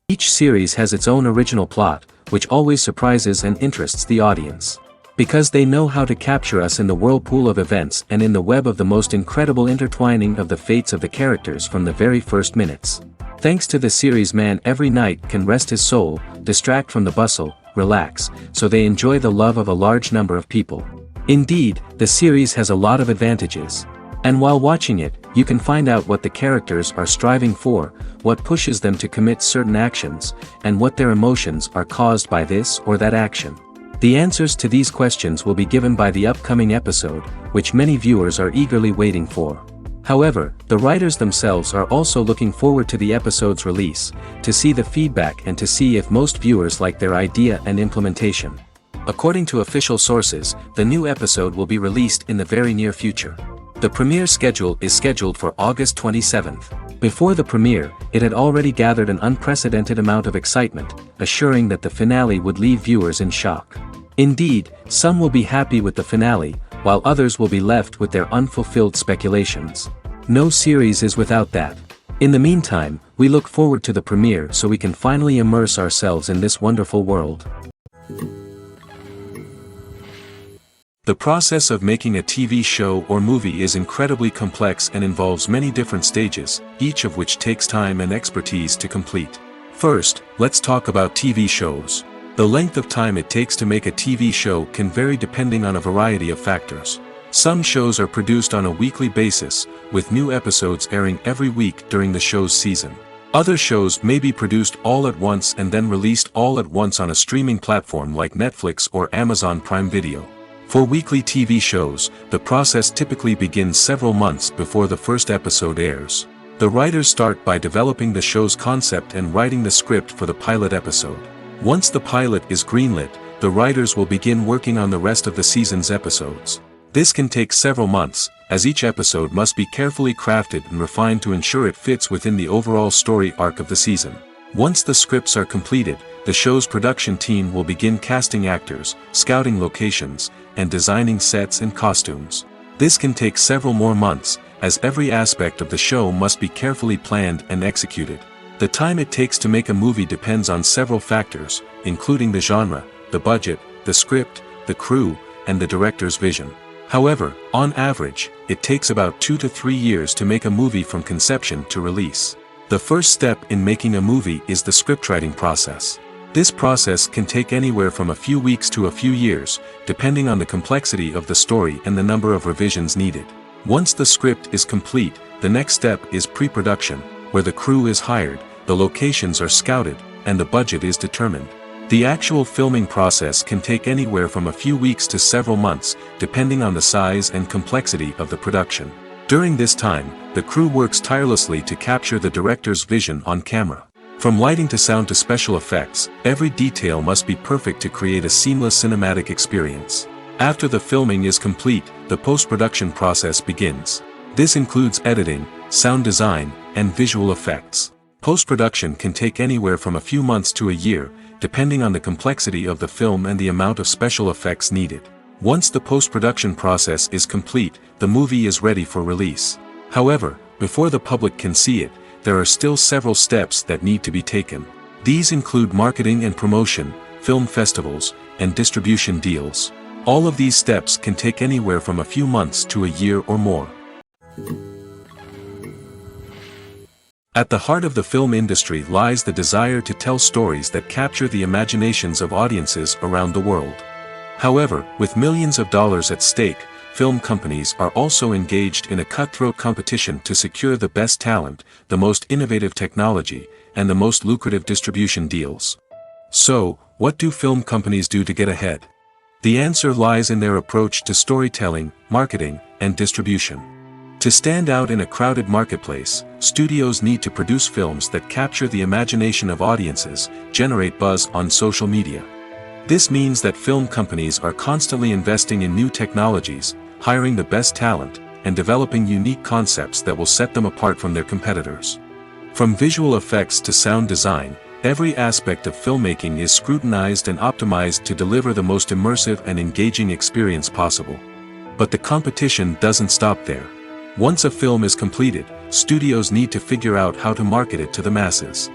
Each series has its own original plot, which always surprises and interests the audience. Because they know how to capture us in the whirlpool of events and in the web of the most incredible intertwining of the fates of the characters from the very first minutes. Thanks to the series, man every night can rest his soul, distract from the bustle, relax, so they enjoy the love of a large number of people. Indeed, the series has a lot of advantages. And while watching it, you can find out what the characters are striving for, what pushes them to commit certain actions, and what their emotions are caused by this or that action. The answers to these questions will be given by the upcoming episode, which many viewers are eagerly waiting for. However, the writers themselves are also looking forward to the episode's release, to see the feedback and to see if most viewers like their idea and implementation. According to official sources, the new episode will be released in the very near future. The premiere schedule is scheduled for August 27th. Before the premiere, it had already gathered an unprecedented amount of excitement, assuring that the finale would leave viewers in shock. Indeed, some will be happy with the finale, while others will be left with their unfulfilled speculations. No series is without that. In the meantime, we look forward to the premiere so we can finally immerse ourselves in this wonderful world. The process of making a TV show or movie is incredibly complex and involves many different stages, each of which takes time and expertise to complete. First, let's talk about TV shows. The length of time it takes to make a TV show can vary depending on a variety of factors. Some shows are produced on a weekly basis, with new episodes airing every week during the show's season. Other shows may be produced all at once and then released all at once on a streaming platform like Netflix or Amazon Prime Video. For weekly TV shows, the process typically begins several months before the first episode airs. The writers start by developing the show's concept and writing the script for the pilot episode. Once the pilot is greenlit, the writers will begin working on the rest of the season's episodes. This can take several months, as each episode must be carefully crafted and refined to ensure it fits within the overall story arc of the season. Once the scripts are completed, the show's production team will begin casting actors, scouting locations, and designing sets and costumes. This can take several more months, as every aspect of the show must be carefully planned and executed. The time it takes to make a movie depends on several factors, including the genre, the budget, the script, the crew, and the director's vision. However, on average, it takes about 2 to 3 years to make a movie from conception to release. The first step in making a movie is the scriptwriting process. This process can take anywhere from a few weeks to a few years, depending on the complexity of the story and the number of revisions needed. Once the script is complete, the next step is pre-production, where the crew is hired, the locations are scouted, and the budget is determined. The actual filming process can take anywhere from a few weeks to several months, depending on the size and complexity of the production. During this time, the crew works tirelessly to capture the director's vision on camera. From lighting to sound to special effects, every detail must be perfect to create a seamless cinematic experience. After the filming is complete, the post-production process begins. This includes editing, sound design, and visual effects. Post-production can take anywhere from a few months to a year, depending on the complexity of the film and the amount of special effects needed. Once the post-production process is complete, the movie is ready for release. However, before the public can see it, there are still several steps that need to be taken. These include marketing and promotion, film festivals, and distribution deals. All of these steps can take anywhere from a few months to a year or more. At the heart of the film industry lies the desire to tell stories that capture the imaginations of audiences around the world. However, with millions of dollars at stake, film companies are also engaged in a cutthroat competition to secure the best talent, the most innovative technology, and the most lucrative distribution deals. So, what do film companies do to get ahead? The answer lies in their approach to storytelling, marketing, and distribution. To stand out in a crowded marketplace, studios need to produce films that capture the imagination of audiences, generate buzz on social media. This means that film companies are constantly investing in new technologies, hiring the best talent, and developing unique concepts that will set them apart from their competitors. From visual effects to sound design, every aspect of filmmaking is scrutinized and optimized to deliver the most immersive and engaging experience possible. But the competition doesn't stop there. Once a film is completed, studios need to figure out how to market it to the masses.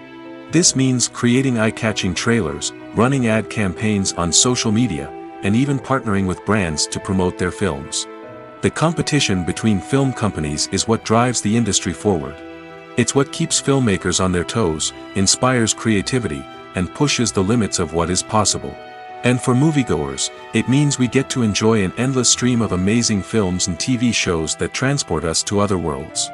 This means creating eye-catching trailers, running ad campaigns on social media, and even partnering with brands to promote their films. The competition between film companies is what drives the industry forward. It's what keeps filmmakers on their toes, inspires creativity, and pushes the limits of what is possible. And for moviegoers, it means we get to enjoy an endless stream of amazing films and TV shows that transport us to other worlds.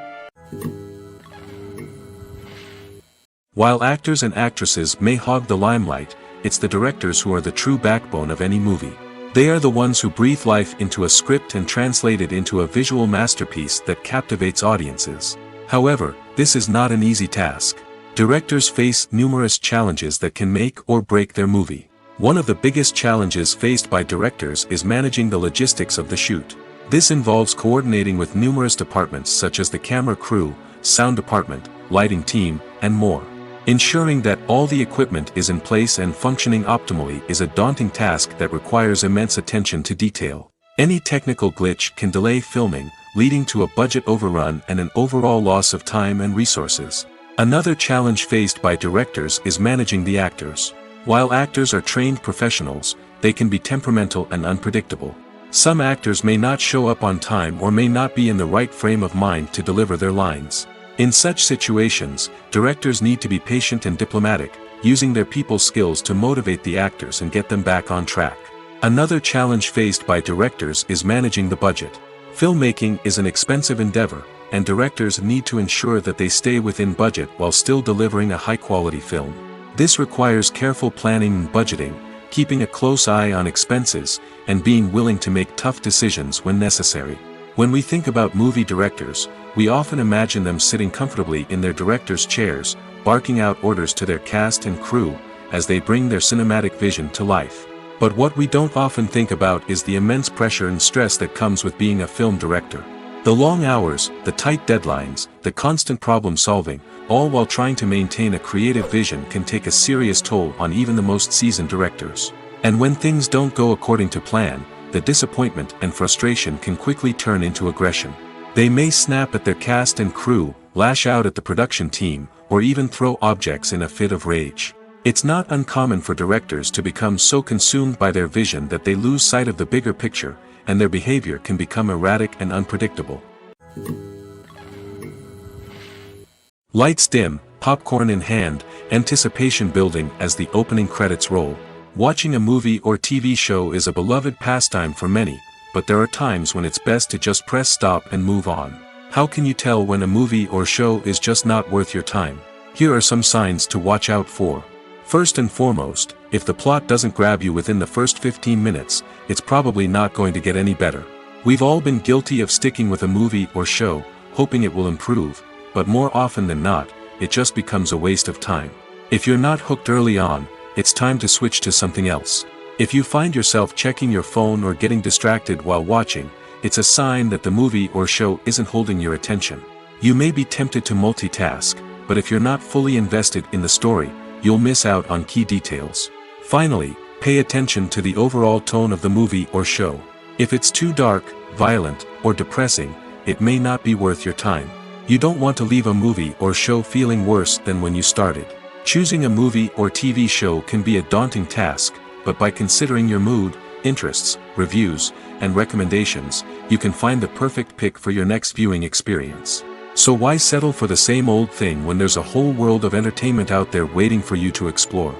While actors and actresses may hog the limelight, it's the directors who are the true backbone of any movie. They are the ones who breathe life into a script and translate it into a visual masterpiece that captivates audiences. However, this is not an easy task. Directors face numerous challenges that can make or break their movie. One of the biggest challenges faced by directors is managing the logistics of the shoot. This involves coordinating with numerous departments such as the camera crew, sound department, lighting team, and more. Ensuring that all the equipment is in place and functioning optimally is a daunting task that requires immense attention to detail. Any technical glitch can delay filming, leading to a budget overrun and an overall loss of time and resources. Another challenge faced by directors is managing the actors. While actors are trained professionals, they can be temperamental and unpredictable. Some actors may not show up on time or may not be in the right frame of mind to deliver their lines. In such situations, directors need to be patient and diplomatic, using their people skills to motivate the actors and get them back on track. Another challenge faced by directors is managing the budget. Filmmaking is an expensive endeavor, and directors need to ensure that they stay within budget while still delivering a high-quality film. This requires careful planning and budgeting, keeping a close eye on expenses, and being willing to make tough decisions when necessary. When we think about movie directors, we often imagine them sitting comfortably in their director's chairs, barking out orders to their cast and crew, as they bring their cinematic vision to life. But what we don't often think about is the immense pressure and stress that comes with being a film director. The long hours, the tight deadlines, the constant problem-solving, all while trying to maintain a creative vision can take a serious toll on even the most seasoned directors. And when things don't go according to plan, the disappointment and frustration can quickly turn into aggression. They may snap at their cast and crew, lash out at the production team, or even throw objects in a fit of rage. It's not uncommon for directors to become so consumed by their vision that they lose sight of the bigger picture, and their behavior can become erratic and unpredictable. Lights dim, popcorn in hand, anticipation building as the opening credits roll. Watching a movie or TV show is a beloved pastime for many, but there are times when it's best to just press stop and move on. How can you tell when a movie or show is just not worth your time? Here are some signs to watch out for. First and foremost, if the plot doesn't grab you within the first 15 minutes, it's probably not going to get any better. We've all been guilty of sticking with a movie or show, hoping it will improve, but more often than not, it just becomes a waste of time. If you're not hooked early on, it's time to switch to something else. If you find yourself checking your phone or getting distracted while watching, it's a sign that the movie or show isn't holding your attention. You may be tempted to multitask, but if you're not fully invested in the story, you'll miss out on key details. Finally, pay attention to the overall tone of the movie or show. If it's too dark, violent, or depressing, it may not be worth your time. You don't want to leave a movie or show feeling worse than when you started. Choosing a movie or TV show can be a daunting task, but by considering your mood, interests, reviews, and recommendations, you can find the perfect pick for your next viewing experience. So why settle for the same old thing when there's a whole world of entertainment out there waiting for you to explore?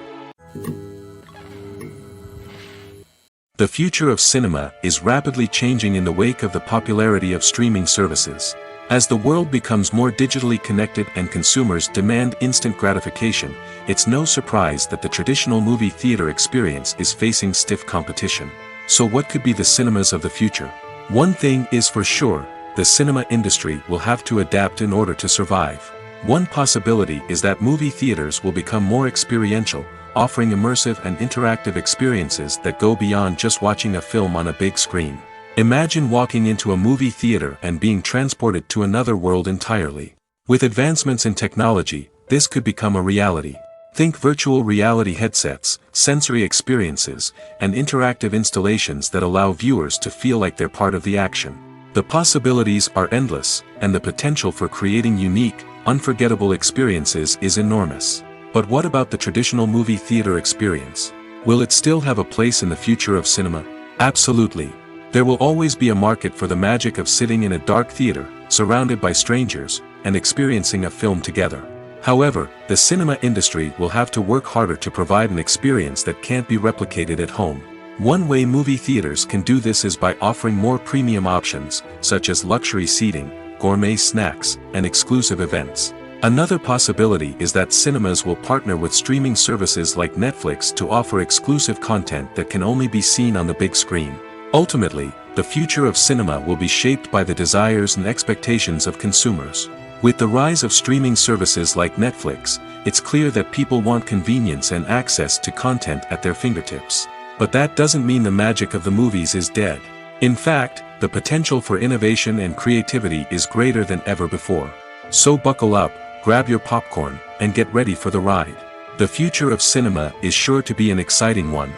The future of cinema is rapidly changing in the wake of the popularity of streaming services. As the world becomes more digitally connected and consumers demand instant gratification, it's no surprise that the traditional movie theater experience is facing stiff competition. So what could be the cinemas of the future? One thing is for sure, the cinema industry will have to adapt in order to survive. One possibility is that movie theaters will become more experiential, offering immersive and interactive experiences that go beyond just watching a film on a big screen. Imagine walking into a movie theater and being transported to another world entirely. With advancements in technology, this could become a reality. Think virtual reality headsets, sensory experiences, and interactive installations that allow viewers to feel like they're part of the action. The possibilities are endless, and the potential for creating unique, unforgettable experiences is enormous. But what about the traditional movie theater experience? Will it still have a place in the future of cinema? Absolutely. There will always be a market for the magic of sitting in a dark theater, surrounded by strangers, and experiencing a film together. However, the cinema industry will have to work harder to provide an experience that can't be replicated at home. One way movie theaters can do this is by offering more premium options, such as luxury seating, gourmet snacks, and exclusive events. Another possibility is that cinemas will partner with streaming services like Netflix to offer exclusive content that can only be seen on the big screen. Ultimately, the future of cinema will be shaped by the desires and expectations of consumers. With the rise of streaming services like Netflix, it's clear that people want convenience and access to content at their fingertips. But that doesn't mean the magic of the movies is dead. In fact, the potential for innovation and creativity is greater than ever before. So buckle up, grab your popcorn, and get ready for the ride. The future of cinema is sure to be an exciting one.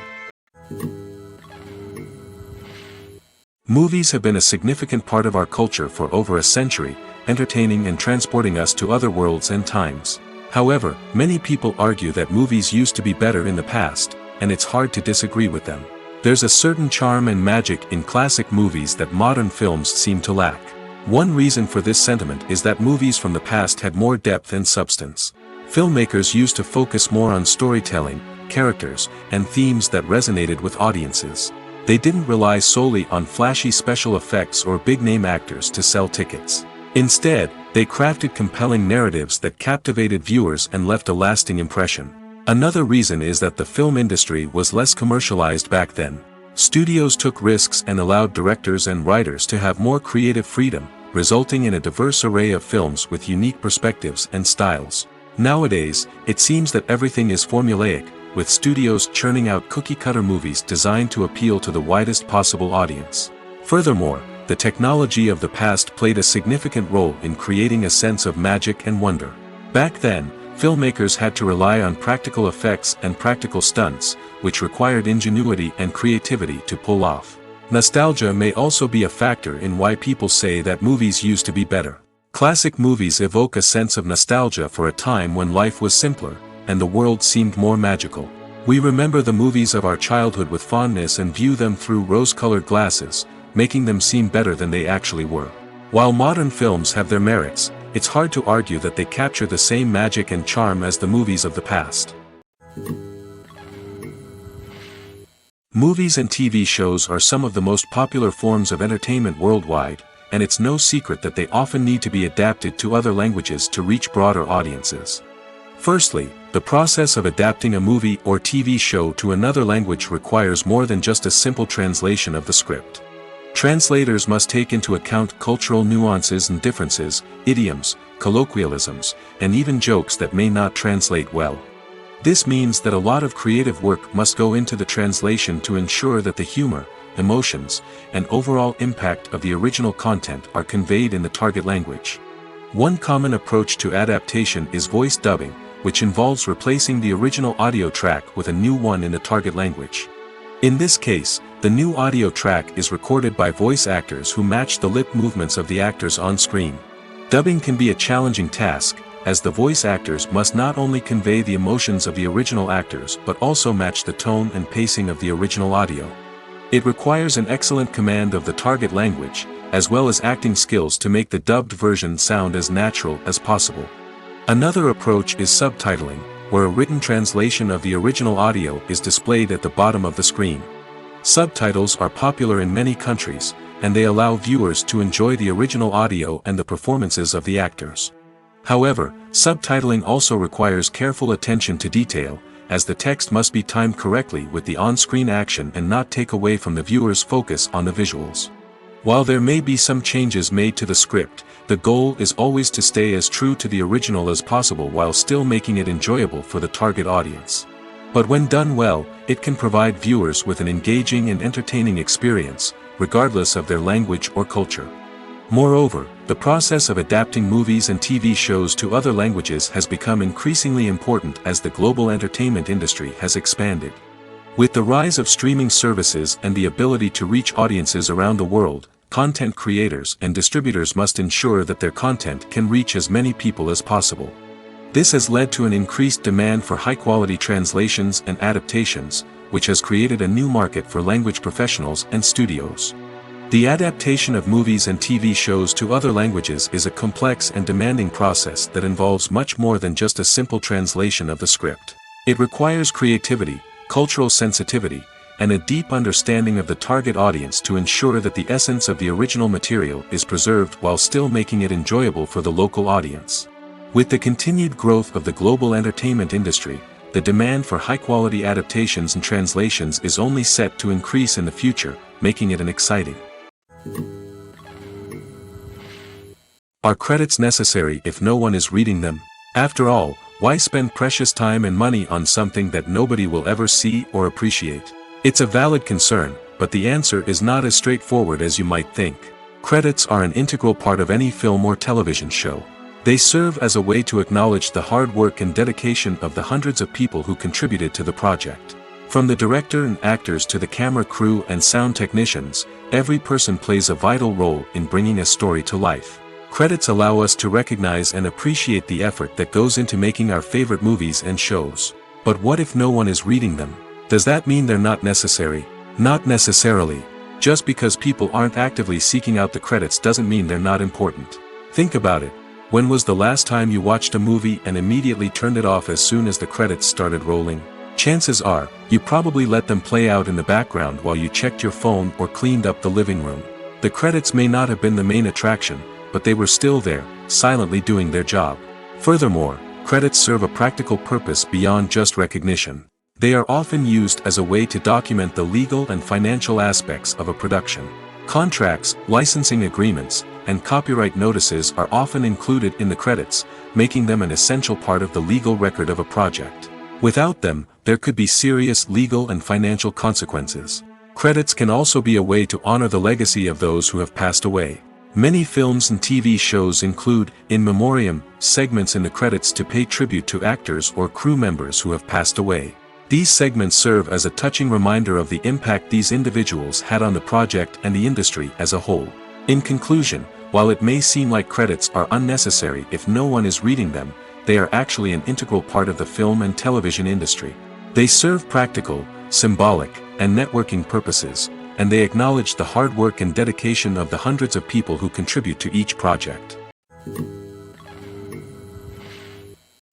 Movies have been a significant part of our culture for over a century, entertaining and transporting us to other worlds and times. However, many people argue that movies used to be better in the past, and it's hard to disagree with them. There's a certain charm and magic in classic movies that modern films seem to lack. One reason for this sentiment is that movies from the past had more depth and substance. Filmmakers used to focus more on storytelling, characters, and themes that resonated with audiences. They didn't rely solely on flashy special effects or big-name actors to sell tickets. Instead, they crafted compelling narratives that captivated viewers and left a lasting impression. Another reason is that the film industry was less commercialized back then. Studios took risks and allowed directors and writers to have more creative freedom, resulting in a diverse array of films with unique perspectives and styles. Nowadays, it seems that everything is formulaic, with studios churning out cookie-cutter movies designed to appeal to the widest possible audience. Furthermore, the technology of the past played a significant role in creating a sense of magic and wonder. Back then, filmmakers had to rely on practical effects and practical stunts, which required ingenuity and creativity to pull off. Nostalgia may also be a factor in why people say that movies used to be better. Classic movies evoke a sense of nostalgia for a time when life was simpler, and the world seemed more magical. We remember the movies of our childhood with fondness and view them through rose-colored glasses, making them seem better than they actually were. While modern films have their merits, it's hard to argue that they capture the same magic and charm as the movies of the past. Movies and TV shows are some of the most popular forms of entertainment worldwide, and it's no secret that they often need to be adapted to other languages to reach broader audiences. Firstly, the process of adapting a movie or TV show to another language requires more than just a simple translation of the script. Translators must take into account cultural nuances and differences, idioms, colloquialisms, and even jokes that may not translate well. This means that a lot of creative work must go into the translation to ensure that the humor, emotions, and overall impact of the original content are conveyed in the target language. One common approach to adaptation is voice dubbing, which involves replacing the original audio track with a new one in the target language. In this case, the new audio track is recorded by voice actors who match the lip movements of the actors on screen. Dubbing can be a challenging task, as the voice actors must not only convey the emotions of the original actors but also match the tone and pacing of the original audio. It requires an excellent command of the target language, as well as acting skills to make the dubbed version sound as natural as possible. Another approach is subtitling, where a written translation of the original audio is displayed at the bottom of the screen. Subtitles are popular in many countries, and they allow viewers to enjoy the original audio and the performances of the actors. However, subtitling also requires careful attention to detail, as the text must be timed correctly with the on-screen action and not take away from the viewer's focus on the visuals. While there may be some changes made to the script, the goal is always to stay as true to the original as possible while still making it enjoyable for the target audience. But when done well, it can provide viewers with an engaging and entertaining experience, regardless of their language or culture. Moreover, the process of adapting movies and TV shows to other languages has become increasingly important as the global entertainment industry has expanded. With the rise of streaming services and the ability to reach audiences around the world, content creators and distributors must ensure that their content can reach as many people as possible. This has led to an increased demand for high-quality translations and adaptations, which has created a new market for language professionals and studios. The adaptation of movies and TV shows to other languages is a complex and demanding process that involves much more than just a simple translation of the script. It requires creativity, cultural sensitivity, and a deep understanding of the target audience to ensure that the essence of the original material is preserved while still making it enjoyable for the local audience. With the continued growth of the global entertainment industry, the demand for high-quality adaptations and translations is only set to increase in the future, making it an exciting. Are credits necessary if no one is reading them? After all, why spend precious time and money on something that nobody will ever see or appreciate? It's a valid concern, but the answer is not as straightforward as you might think. Credits are an integral part of any film or television show. They serve as a way to acknowledge the hard work and dedication of the hundreds of people who contributed to the project. From the director and actors to the camera crew and sound technicians, every person plays a vital role in bringing a story to life. Credits allow us to recognize and appreciate the effort that goes into making our favorite movies and shows. But what if no one is reading them? Does that mean they're not necessary? Not necessarily. Just because people aren't actively seeking out the credits doesn't mean they're not important. Think about it. When was the last time you watched a movie and immediately turned it off as soon as the credits started rolling? Chances are, you probably let them play out in the background while you checked your phone or cleaned up the living room. The credits may not have been the main attraction, but they were still there, silently doing their job. Furthermore, credits serve a practical purpose beyond just recognition. They are often used as a way to document the legal and financial aspects of a production. Contracts, licensing agreements, and copyright notices are often included in the credits, making them an essential part of the legal record of a project. Without them, there could be serious legal and financial consequences. Credits can also be a way to honor the legacy of those who have passed away. Many films and TV shows include, in memoriam, segments in the credits to pay tribute to actors or crew members who have passed away. These segments serve as a touching reminder of the impact these individuals had on the project and the industry as a whole. In conclusion, while it may seem like credits are unnecessary if no one is reading them, they are actually an integral part of the film and television industry. They serve practical, symbolic, and networking purposes, and they acknowledge the hard work and dedication of the hundreds of people who contribute to each project.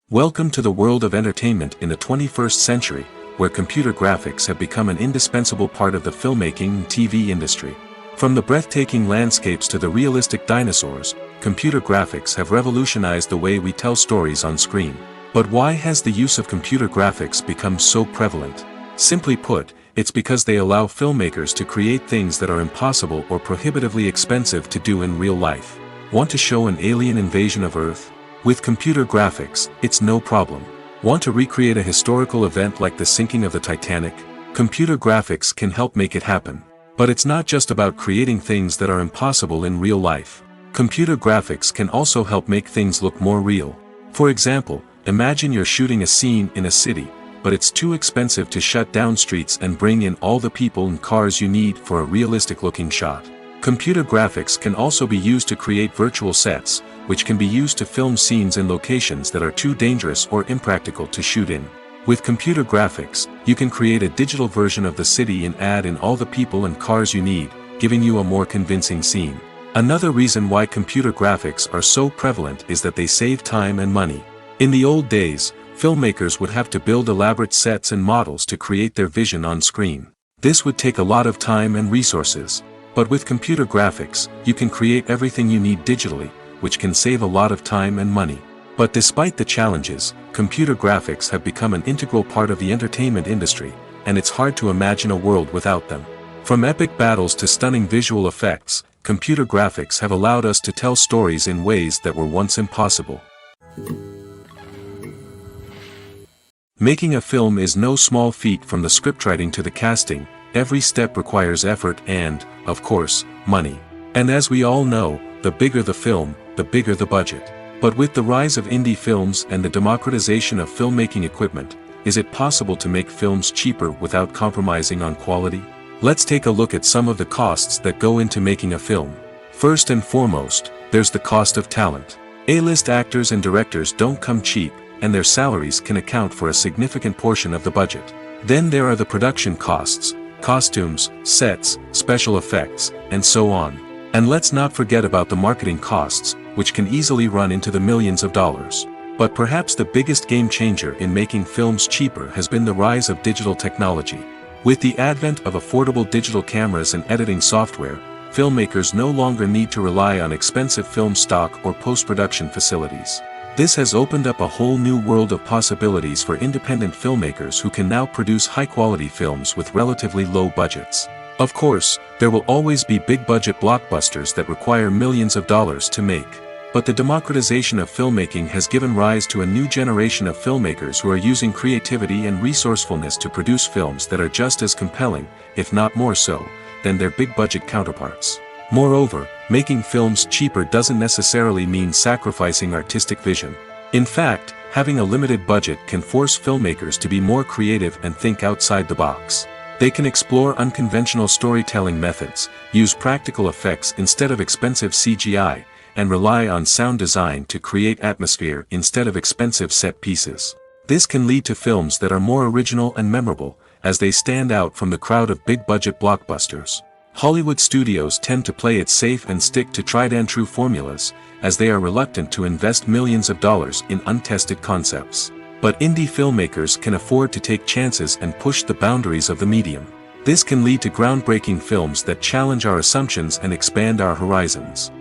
Welcome to the world of entertainment in the 21st century, where computer graphics have become an indispensable part of the filmmaking and TV industry. From the breathtaking landscapes to the realistic dinosaurs, computer graphics have revolutionized the way we tell stories on screen. But why has the use of computer graphics become so prevalent? Simply put, it's because they allow filmmakers to create things that are impossible or prohibitively expensive to do in real life. Want to show an alien invasion of Earth? With computer graphics, it's no problem. Want to recreate a historical event like the sinking of the Titanic? Computer graphics can help make it happen. But it's not just about creating things that are impossible in real life. Computer graphics can also help make things look more real. For example, imagine you're shooting a scene in a city, but it's too expensive to shut down streets and bring in all the people and cars you need for a realistic-looking shot. Computer graphics can also be used to create virtual sets, which can be used to film scenes in locations that are too dangerous or impractical to shoot in. With computer graphics, you can create a digital version of the city and add in all the people and cars you need, giving you a more convincing scene. Another reason why computer graphics are so prevalent is that they save time and money. In the old days, filmmakers would have to build elaborate sets and models to create their vision on screen. This would take a lot of time and resources. But with computer graphics, you can create everything you need digitally, which can save a lot of time and money. But despite the challenges, computer graphics have become an integral part of the entertainment industry, and it's hard to imagine a world without them. From epic battles to stunning visual effects, computer graphics have allowed us to tell stories in ways that were once impossible. Making a film is no small feat. From the scriptwriting to the casting, every step requires effort and, of course, money. And as we all know, the bigger the film, the bigger the budget. But with the rise of indie films and the democratization of filmmaking equipment, is it possible to make films cheaper without compromising on quality? Let's take a look at some of the costs that go into making a film. First and foremost, there's the cost of talent. A-list actors and directors don't come cheap, and their salaries can account for a significant portion of the budget. Then there are the production costs, costumes, sets, special effects, and so on. And let's not forget about the marketing costs, which can easily run into the millions of dollars. But perhaps the biggest game changer in making films cheaper has been the rise of digital technology. With the advent of affordable digital cameras and editing software, filmmakers no longer need to rely on expensive film stock or post-production facilities. This has opened up a whole new world of possibilities for independent filmmakers who can now produce high-quality films with relatively low budgets. Of course, there will always be big-budget blockbusters that require millions of dollars to make. But the democratization of filmmaking has given rise to a new generation of filmmakers who are using creativity and resourcefulness to produce films that are just as compelling, if not more so, than their big-budget counterparts. Moreover, making films cheaper doesn't necessarily mean sacrificing artistic vision. In fact, having a limited budget can force filmmakers to be more creative and think outside the box. They can explore unconventional storytelling methods, use practical effects instead of expensive CGI, and rely on sound design to create atmosphere instead of expensive set pieces. This can lead to films that are more original and memorable, as they stand out from the crowd of big-budget blockbusters. Hollywood studios tend to play it safe and stick to tried-and-true formulas, as they are reluctant to invest millions of dollars in untested concepts. But indie filmmakers can afford to take chances and push the boundaries of the medium. This can lead to groundbreaking films that challenge our assumptions and expand our horizons.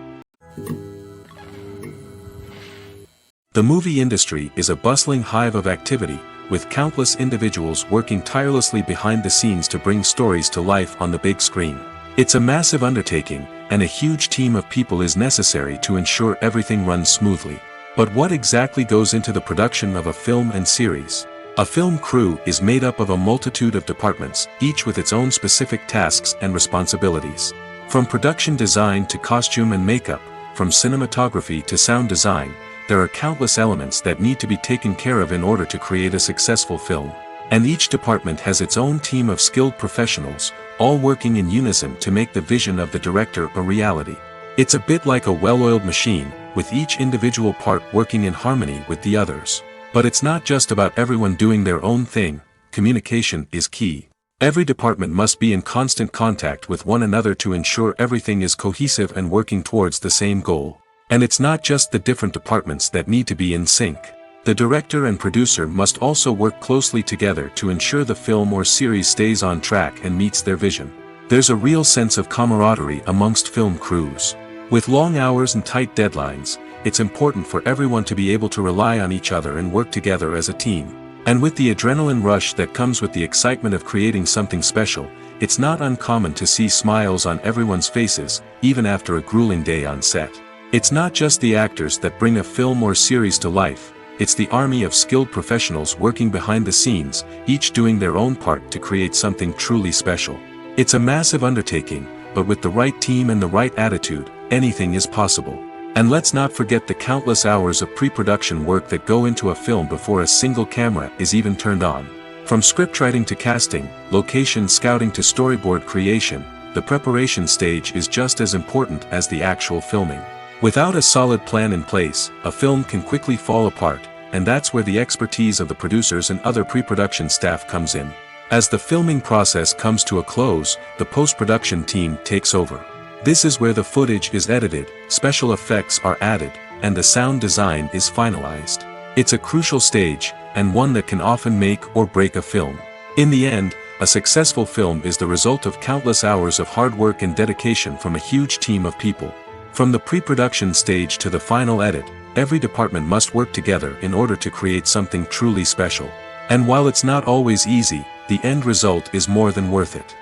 The movie industry is a bustling hive of activity, with countless individuals working tirelessly behind the scenes to bring stories to life on the big screen. It's a massive undertaking, and a huge team of people is necessary to ensure everything runs smoothly. But what exactly goes into the production of a film and series? A film crew is made up of a multitude of departments, each with its own specific tasks and responsibilities. From production design to costume and makeup, from cinematography to sound design, there are countless elements that need to be taken care of in order to create a successful film. And each department has its own team of skilled professionals, all working in unison to make the vision of the director a reality. It's a bit like a well-oiled machine, with each individual part working in harmony with the others. But it's not just about everyone doing their own thing. Communication is key. Every department must be in constant contact with one another to ensure everything is cohesive and working towards the same goal. And it's not just the different departments that need to be in sync. The director and producer must also work closely together to ensure the film or series stays on track and meets their vision. There's a real sense of camaraderie amongst film crews. With long hours and tight deadlines, it's important for everyone to be able to rely on each other and work together as a team. And with the adrenaline rush that comes with the excitement of creating something special, it's not uncommon to see smiles on everyone's faces, even after a grueling day on set. It's not just the actors that bring a film or series to life. It's the army of skilled professionals working behind the scenes, each doing their own part to create something truly special. It's a massive undertaking, but with the right team and the right attitude, anything is possible. And let's not forget the countless hours of pre-production work that go into a film before a single camera is even turned on. From scriptwriting to casting, location scouting to storyboard creation, the preparation stage is just as important as the actual filming. Without a solid plan in place, a film can quickly fall apart, and that's where the expertise of the producers and other pre-production staff comes in. As the filming process comes to a close, the post-production team takes over. This is where the footage is edited, special effects are added, and the sound design is finalized. It's a crucial stage, and one that can often make or break a film. In the end, a successful film is the result of countless hours of hard work and dedication from a huge team of people. From the pre-production stage to the final edit, every department must work together in order to create something truly special. And while it's not always easy, the end result is more than worth it.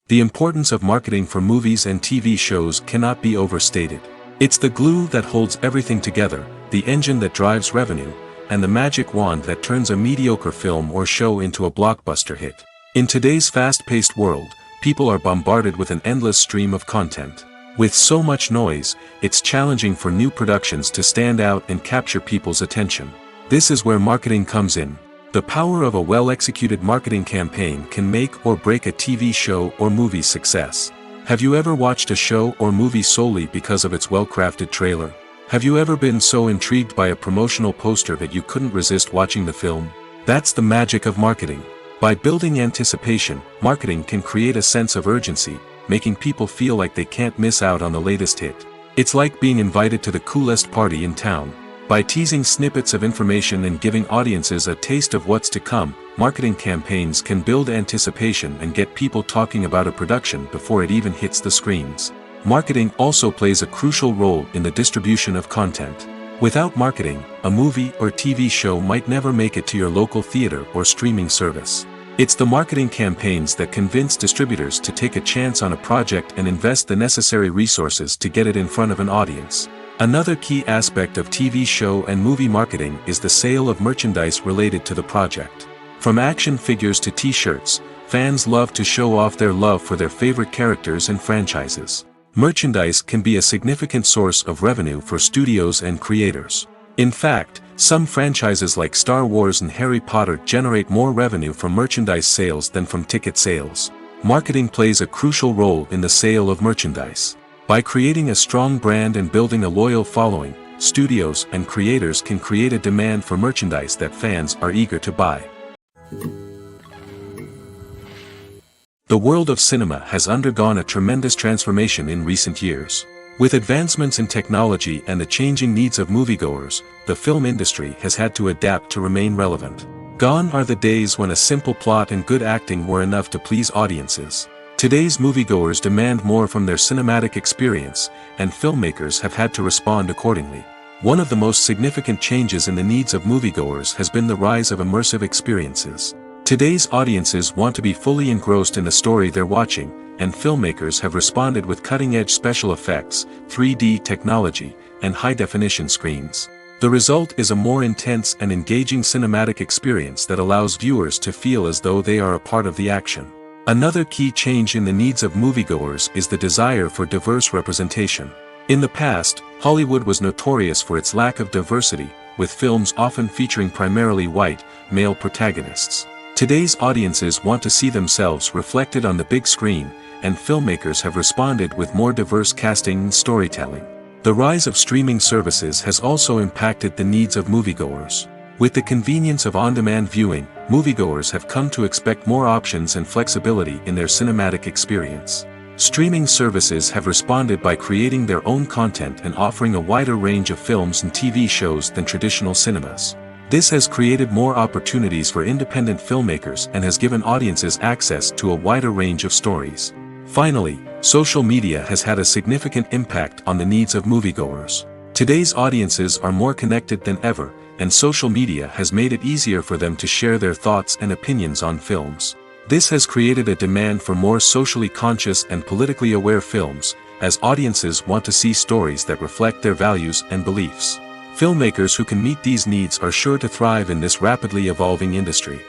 The importance of marketing for movies and TV shows cannot be overstated. It's the glue that holds everything together, the engine that drives revenue, and the magic wand that turns a mediocre film or show into a blockbuster hit. In today's fast-paced world, people are bombarded with an endless stream of content. With so much noise, it's challenging for new productions to stand out and capture people's attention. This is where marketing comes in. The power of a well-executed marketing campaign can make or break a TV show or movie's success. Have you ever watched a show or movie solely because of its well-crafted trailer? Have you ever been so intrigued by a promotional poster that you couldn't resist watching the film? That's the magic of marketing. By building anticipation, marketing can create a sense of urgency, making people feel like they can't miss out on the latest hit. It's like being invited to the coolest party in town. By teasing snippets of information and giving audiences a taste of what's to come, marketing campaigns can build anticipation and get people talking about a production before it even hits the screens. Marketing also plays a crucial role in the distribution of content. Without marketing, a movie or TV show might never make it to your local theater or streaming service. It's the marketing campaigns that convince distributors to take a chance on a project and invest the necessary resources to get it in front of an audience. Another key aspect of TV show and movie marketing is the sale of merchandise related to the project. From action figures to t-shirts, fans love to show off their love for their favorite characters and franchises. Merchandise can be a significant source of revenue for studios and creators. In fact, some franchises like Star Wars and Harry Potter generate more revenue from merchandise sales than from ticket sales. Marketing plays a crucial role in the sale of merchandise. By creating a strong brand and building a loyal following, studios and creators can create a demand for merchandise that fans are eager to buy. The world of cinema has undergone a tremendous transformation in recent years. With advancements in technology and the changing needs of moviegoers, the film industry has had to adapt to remain relevant. Gone are the days when a simple plot and good acting were enough to please audiences. Today's moviegoers demand more from their cinematic experience, and filmmakers have had to respond accordingly. One of the most significant changes in the needs of moviegoers has been the rise of immersive experiences. Today's audiences want to be fully engrossed in the story they're watching, and filmmakers have responded with cutting-edge special effects, 3D technology, and high-definition screens. The result is a more intense and engaging cinematic experience that allows viewers to feel as though they are a part of the action. Another key change in the needs of moviegoers is the desire for diverse representation. In the past, Hollywood was notorious for its lack of diversity, with films often featuring primarily white, male protagonists. Today's audiences want to see themselves reflected on the big screen, and filmmakers have responded with more diverse casting and storytelling. The rise of streaming services has also impacted the needs of moviegoers. With the convenience of on-demand viewing, moviegoers have come to expect more options and flexibility in their cinematic experience. Streaming services have responded by creating their own content and offering a wider range of films and TV shows than traditional cinemas. This has created more opportunities for independent filmmakers and has given audiences access to a wider range of stories. Finally, social media has had a significant impact on the needs of moviegoers. Today's audiences are more connected than ever, and social media has made it easier for them to share their thoughts and opinions on films. This has created a demand for more socially conscious and politically aware films, as audiences want to see stories that reflect their values and beliefs. Filmmakers who can meet these needs are sure to thrive in this rapidly evolving industry.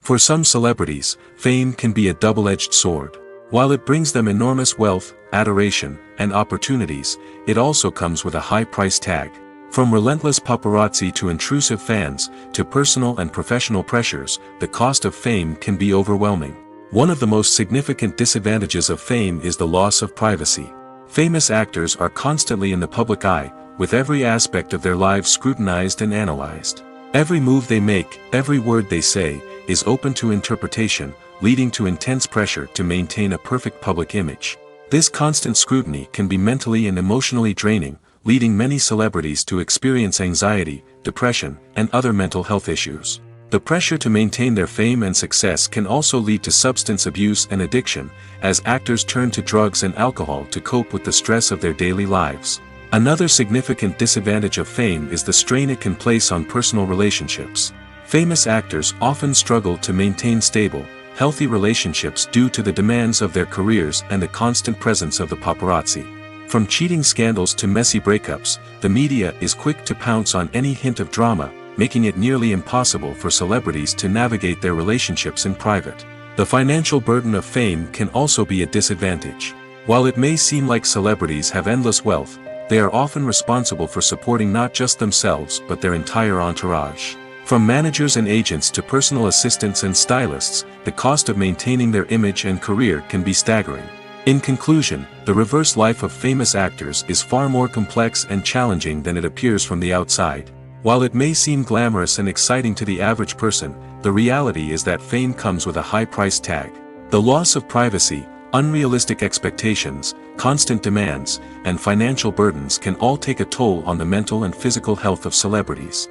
For some celebrities, fame can be a double-edged sword. While it brings them enormous wealth, adoration, and opportunities, it also comes with a high price tag. From relentless paparazzi to intrusive fans, to personal and professional pressures, the cost of fame can be overwhelming. One of the most significant disadvantages of fame is the loss of privacy. Famous actors are constantly in the public eye, with every aspect of their lives scrutinized and analyzed. Every move they make, every word they say, is open to interpretation, leading to intense pressure to maintain a perfect public image. This constant scrutiny can be mentally and emotionally draining, leading many celebrities to experience anxiety, depression, and other mental health issues. The pressure to maintain their fame and success can also lead to substance abuse and addiction, as actors turn to drugs and alcohol to cope with the stress of their daily lives. Another significant disadvantage of fame is the strain it can place on personal relationships. Famous actors often struggle to maintain stable, healthy relationships due to the demands of their careers and the constant presence of the paparazzi. From cheating scandals to messy breakups, the media is quick to pounce on any hint of drama, making it nearly impossible for celebrities to navigate their relationships in private. The financial burden of fame can also be a disadvantage. While it may seem like celebrities have endless wealth, they are often responsible for supporting not just themselves but their entire entourage. From managers and agents to personal assistants and stylists, the cost of maintaining their image and career can be staggering. In conclusion, the reverse life of famous actors is far more complex and challenging than it appears from the outside. While it may seem glamorous and exciting to the average person, the reality is that fame comes with a high price tag. The loss of privacy, unrealistic expectations, constant demands, and financial burdens can all take a toll on the mental and physical health of celebrities.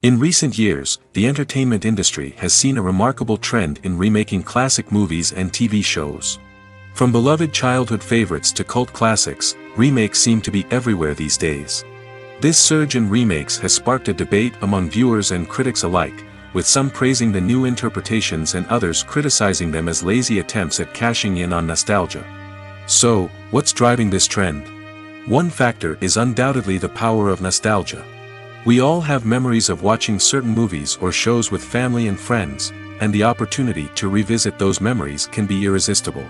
In recent years, the entertainment industry has seen a remarkable trend in remaking classic movies and TV shows. From beloved childhood favorites to cult classics, remakes seem to be everywhere these days. This surge in remakes has sparked a debate among viewers and critics alike, with some praising the new interpretations and others criticizing them as lazy attempts at cashing in on nostalgia. So, what's driving this trend? One factor is undoubtedly the power of nostalgia. We all have memories of watching certain movies or shows with family and friends, and the opportunity to revisit those memories can be irresistible.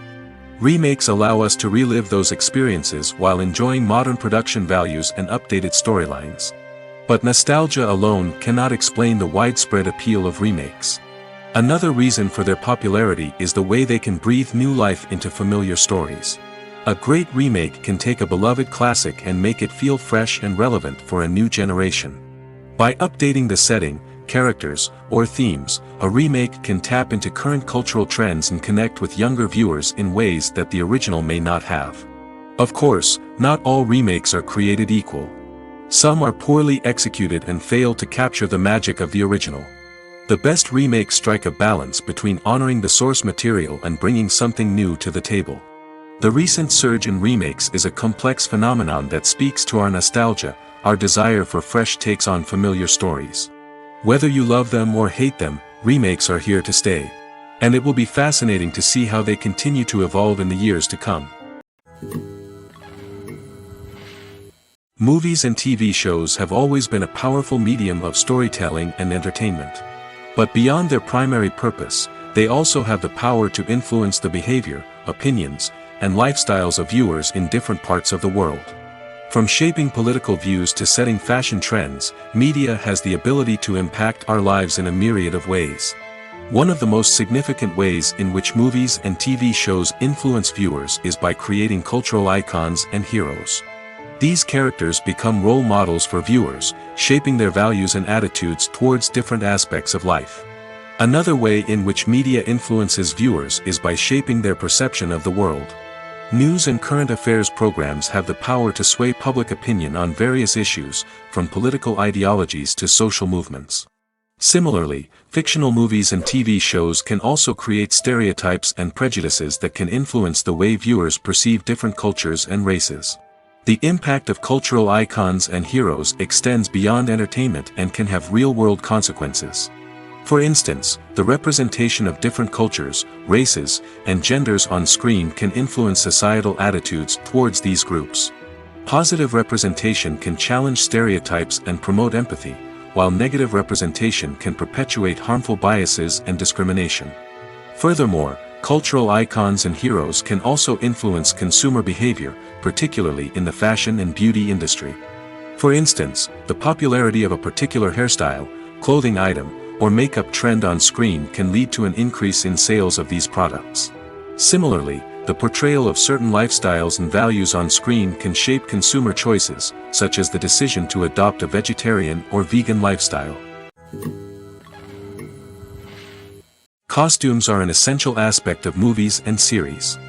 Remakes allow us to relive those experiences while enjoying modern production values and updated storylines. But nostalgia alone cannot explain the widespread appeal of remakes. Another reason for their popularity is the way they can breathe new life into familiar stories. A great remake can take a beloved classic and make it feel fresh and relevant for a new generation. By updating the setting, characters, or themes, a remake can tap into current cultural trends and connect with younger viewers in ways that the original may not have. Of course, not all remakes are created equal. Some are poorly executed and fail to capture the magic of the original. The best remakes strike a balance between honoring the source material and bringing something new to the table. The recent surge in remakes is a complex phenomenon that speaks to our nostalgia, our desire for fresh takes on familiar stories. Whether you love them or hate them, remakes are here to stay. And it will be fascinating to see how they continue to evolve in the years to come. Movies and TV shows have always been a powerful medium of storytelling and entertainment. But beyond their primary purpose, they also have the power to influence the behavior, opinions, and lifestyles of viewers in different parts of the world. From shaping political views to setting fashion trends, media has the ability to impact our lives in a myriad of ways. One of the most significant ways in which movies and TV shows influence viewers is by creating cultural icons and heroes. These characters become role models for viewers, shaping their values and attitudes towards different aspects of life. Another way in which media influences viewers is by shaping their perception of the world. News and current affairs programs have the power to sway public opinion on various issues, from political ideologies to social movements. Similarly, fictional movies and TV shows can also create stereotypes and prejudices that can influence the way viewers perceive different cultures and races. The impact of cultural icons and heroes extends beyond entertainment and can have real-world consequences. For instance, the representation of different cultures, races, and genders on screen can influence societal attitudes towards these groups. Positive representation can challenge stereotypes and promote empathy, while negative representation can perpetuate harmful biases and discrimination. Furthermore, cultural icons and heroes can also influence consumer behavior, particularly in the fashion and beauty industry. For instance, the popularity of a particular hairstyle, clothing item, or makeup trend on screen can lead to an increase in sales of these products. Similarly, the the portrayal of certain lifestyles and values on screen can shape consumer choices, such as the decision to adopt a vegetarian or vegan lifestyle. Costumes are an essential aspect of movies and series.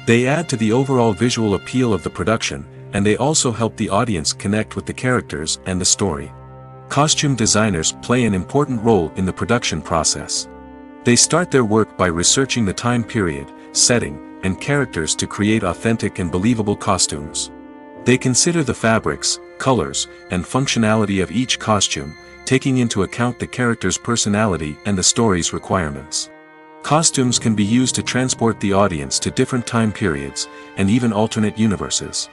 They add to the overall visual appeal of the production, and they also help the audience connect with the characters and the story. Costume designers play an important role in the production process. They start their work by researching the time period, setting, and characters to create authentic and believable costumes. They consider the fabrics, colors, and functionality of each costume, taking into account the character's personality and the story's requirements. Costumes can be used to transport the audience to different time periods, and even alternate universes.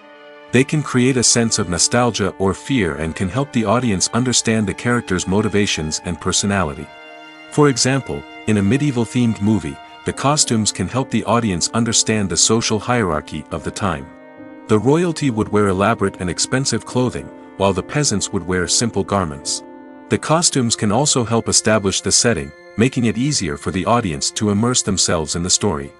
They can create a sense of nostalgia or fear and can help the audience understand the character's motivations and personality. For example, in a medieval-themed movie, the costumes can help the audience understand the social hierarchy of the time. The royalty would wear elaborate and expensive clothing, while the peasants would wear simple garments. The costumes can also help establish the setting, making it easier for the audience to immerse themselves in the story.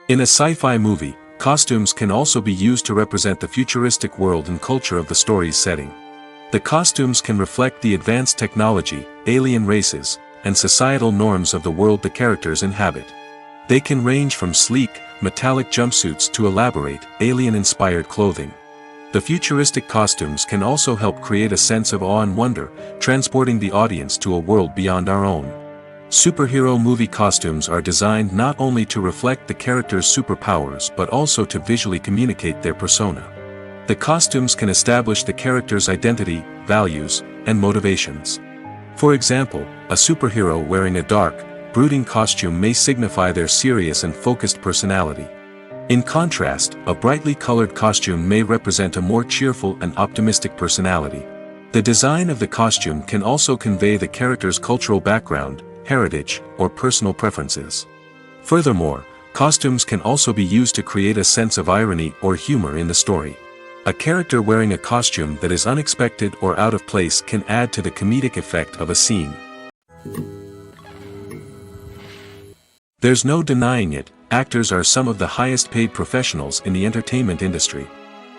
In a sci-fi movie, costumes can also be used to represent the futuristic world and culture of the story's setting. The costumes can reflect the advanced technology, alien races, and societal norms of the world the characters inhabit. They can range from sleek, metallic jumpsuits to elaborate, alien-inspired clothing. The futuristic costumes can also help create a sense of awe and wonder, transporting the audience to a world beyond our own. Superhero movie costumes are designed not only to reflect the character's superpowers but also to visually communicate their persona. The costumes can establish the character's identity, values, and motivations. For example, a superhero wearing a dark, brooding costume may signify their serious and focused personality. In contrast, a brightly colored costume may represent a more cheerful and optimistic personality. The design of the costume can also convey the character's cultural background, heritage, or personal preferences. Furthermore, costumes can also be used to create a sense of irony or humor in the story. A character wearing a costume that is unexpected or out of place can add to the comedic effect of a scene. There's no denying it, actors are some of the highest paid professionals in the entertainment industry.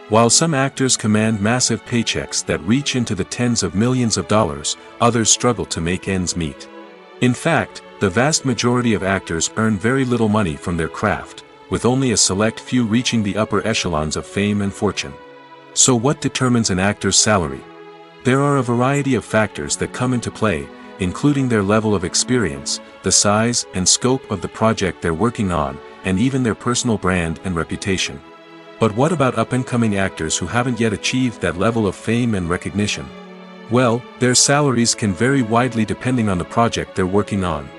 While some actors command massive paychecks that reach into the tens of millions of dollars, others struggle to make ends meet. In fact, the vast majority of actors earn very little money from their craft, with only a select few reaching the upper echelons of fame and fortune. So what determines an actor's salary? There are a variety of factors that come into play, including their level of experience, the size and scope of the project they're working on, and even their personal brand and reputation. But what about up-and-coming actors who haven't yet achieved that level of fame and recognition? Well, their salaries can vary widely depending on the project they're working on.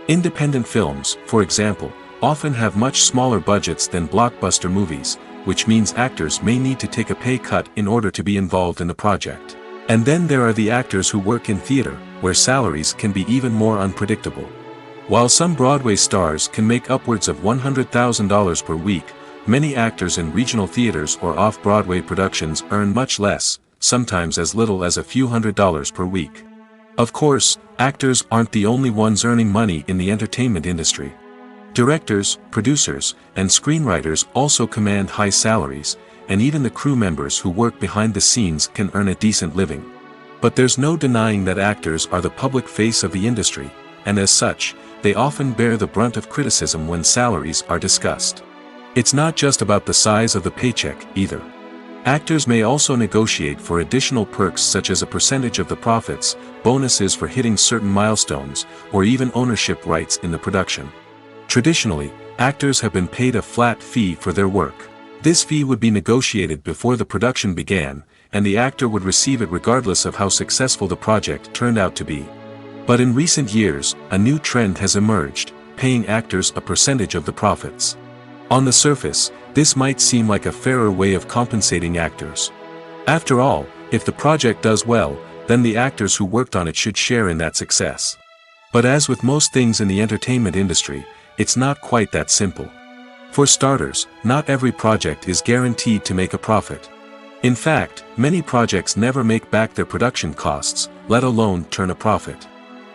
Independent films, for example, often have much smaller budgets than blockbuster movies, which means actors may need to take a pay cut in order to be involved in the project. And then there are the actors who work in theater, where salaries can be even more unpredictable. While some Broadway stars can make upwards of $100,000 per week, many actors in regional theaters or off-Broadway productions earn much less, sometimes as little as a few $100s per week. Of course, actors aren't the only ones earning money in the entertainment industry. Directors, producers, and screenwriters also command high salaries, and even the crew members who work behind the scenes can earn a decent living. But there's no denying that actors are the public face of the industry, and as such, they often bear the brunt of criticism when salaries are discussed. It's not just about the size of the paycheck, either. Actors may also negotiate for additional perks such as a percentage of the profits, bonuses for hitting certain milestones, or even ownership rights in the production. Traditionally, actors have been paid a flat fee for their work. This fee would be negotiated before the production began, and the actor would receive it regardless of how successful the project turned out to be. But in recent years, a new trend has emerged, paying actors a percentage of the profits. On the surface, this might seem like a fairer way of compensating actors. After all, if the project does well, then the actors who worked on it should share in that success. But as with most things in the entertainment industry, it's not quite that simple. For starters, not every project is guaranteed to make a profit. In fact, many projects never make back their production costs, let alone turn a profit.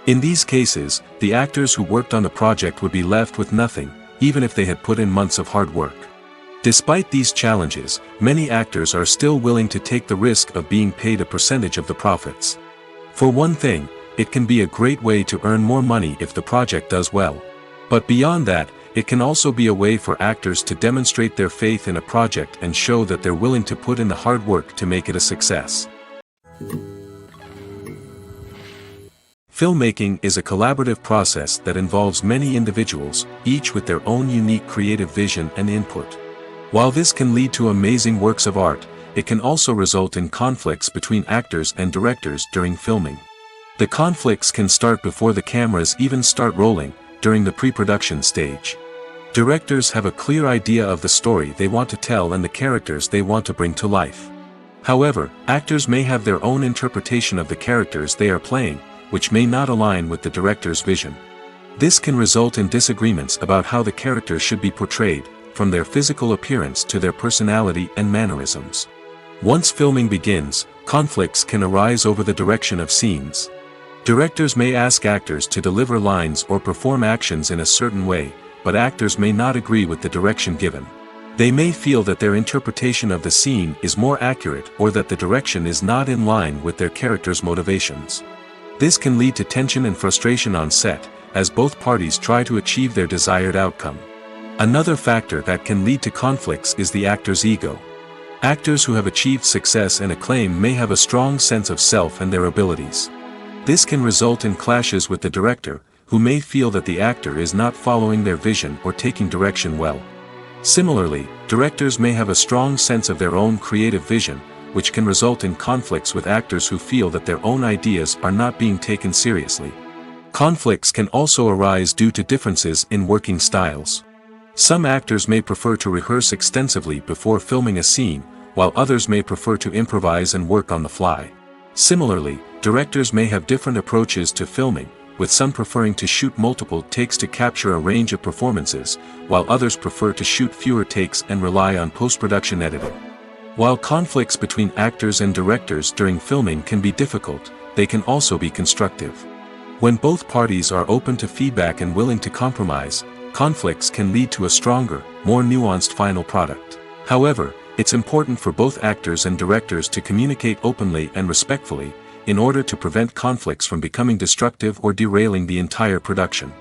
In these cases, the actors who worked on the project would be left with nothing, even if they had put in months of hard work. Despite these challenges, many actors are still willing to take the risk of being paid a percentage of the profits. For one thing, it can be a great way to earn more money if the project does well. But beyond that, it can also be a way for actors to demonstrate their faith in a project and show that they're willing to put in the hard work to make it a success. Filmmaking is a collaborative process that involves many individuals, each with their own unique creative vision and input. While this can lead to amazing works of art, it can also result in conflicts between actors and directors during filming. The conflicts can start before the cameras even start rolling, during the pre-production stage. Directors have a clear idea of the story they want to tell and the characters they want to bring to life. However, actors may have their own interpretation of the characters they are playing, which may not align with the director's vision. This can result in disagreements about how the characters should be portrayed, from their physical appearance to their personality and mannerisms. Once filming begins, conflicts can arise over the direction of scenes. Directors may ask actors to deliver lines or perform actions in a certain way, but actors may not agree with the direction given. They may feel that their interpretation of the scene is more accurate or that the direction is not in line with their character's motivations. This can lead to tension and frustration on set, as both parties try to achieve their desired outcome. Another factor that can lead to conflicts is the actor's ego. Actors who have achieved success and acclaim may have a strong sense of self and their abilities. This can result in clashes with the director, who may feel that the actor is not following their vision or taking direction well. Similarly, directors may have a strong sense of their own creative vision, which can result in conflicts with actors who feel that their own ideas are not being taken seriously. Conflicts can also arise due to differences in working styles. Some actors may prefer to rehearse extensively before filming a scene, while others may prefer to improvise and work on the fly. Similarly, directors may have different approaches to filming, with some preferring to shoot multiple takes to capture a range of performances, while others prefer to shoot fewer takes and rely on post-production editing. While conflicts between actors and directors during filming can be difficult, they can also be constructive. When both parties are open to feedback and willing to compromise, conflicts can lead to a stronger, more nuanced final product. However, it's important for both actors and directors to communicate openly and respectfully, in order to prevent conflicts from becoming destructive or derailing the entire production.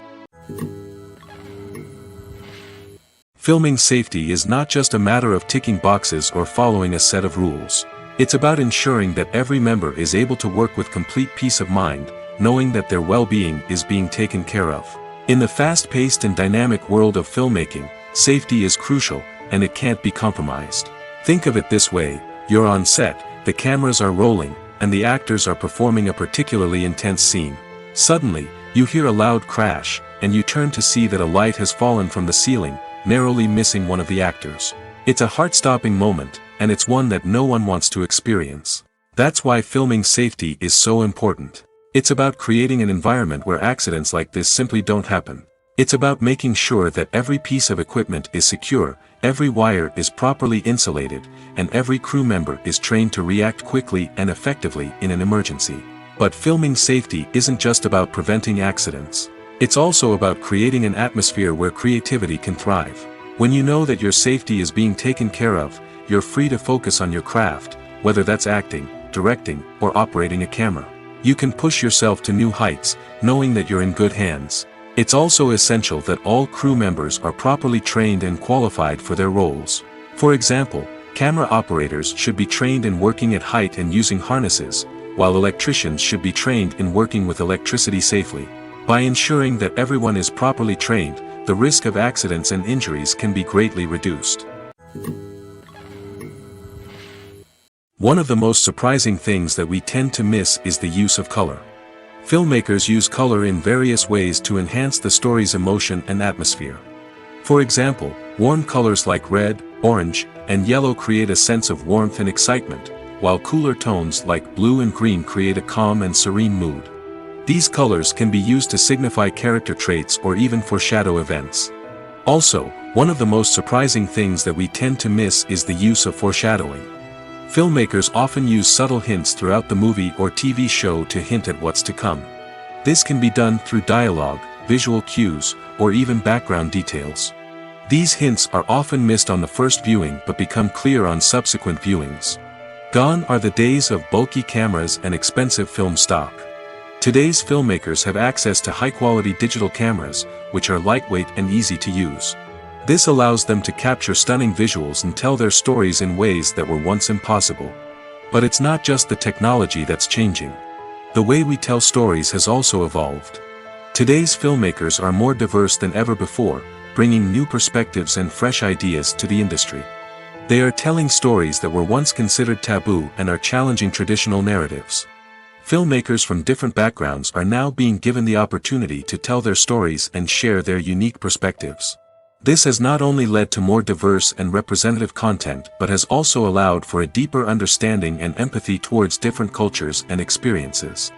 Filming safety is not just a matter of ticking boxes or following a set of rules. It's about ensuring that every member is able to work with complete peace of mind, knowing that their well-being is being taken care of. In the fast-paced and dynamic world of filmmaking, safety is crucial, and it can't be compromised. Think of it this way: you're on set, the cameras are rolling, and the actors are performing a particularly intense scene. Suddenly, you hear a loud crash, and you turn to see that a light has fallen from the ceiling, narrowly missing one of the actors. It's a heart-stopping moment, and it's one that no one wants to experience. That's why filming safety is so important. It's about creating an environment where accidents like this simply don't happen. It's about making sure that every piece of equipment is secure, every wire is properly insulated, and every crew member is trained to react quickly and effectively in an emergency. But filming safety isn't just about preventing accidents. It's also about creating an atmosphere where creativity can thrive. When you know that your safety is being taken care of, you're free to focus on your craft, whether that's acting, directing, or operating a camera. You can push yourself to new heights, knowing that you're in good hands. It's also essential that all crew members are properly trained and qualified for their roles. For example, camera operators should be trained in working at height and using harnesses, while electricians should be trained in working with electricity safely. By ensuring that everyone is properly trained, the risk of accidents and injuries can be greatly reduced. One of the most surprising things that we tend to miss is the use of color. Filmmakers use color in various ways to enhance the story's emotion and atmosphere. For example, warm colors like red, orange, and yellow create a sense of warmth and excitement, while cooler tones like blue and green create a calm and serene mood. These colors can be used to signify character traits or even foreshadow events. Also, one of the most surprising things that we tend to miss is the use of foreshadowing. Filmmakers often use subtle hints throughout the movie or TV show to hint at what's to come. This can be done through dialogue, visual cues, or even background details. These hints are often missed on the first viewing but become clear on subsequent viewings. Gone are the days of bulky cameras and expensive film stock. Today's filmmakers have access to high-quality digital cameras, which are lightweight and easy to use. This allows them to capture stunning visuals and tell their stories in ways that were once impossible. But it's not just the technology that's changing. The way we tell stories has also evolved. Today's filmmakers are more diverse than ever before, bringing new perspectives and fresh ideas to the industry. They are telling stories that were once considered taboo and are challenging traditional narratives. Filmmakers from different backgrounds are now being given the opportunity to tell their stories and share their unique perspectives. This has not only led to more diverse and representative content but has also allowed for a deeper understanding and empathy towards different cultures and experiences.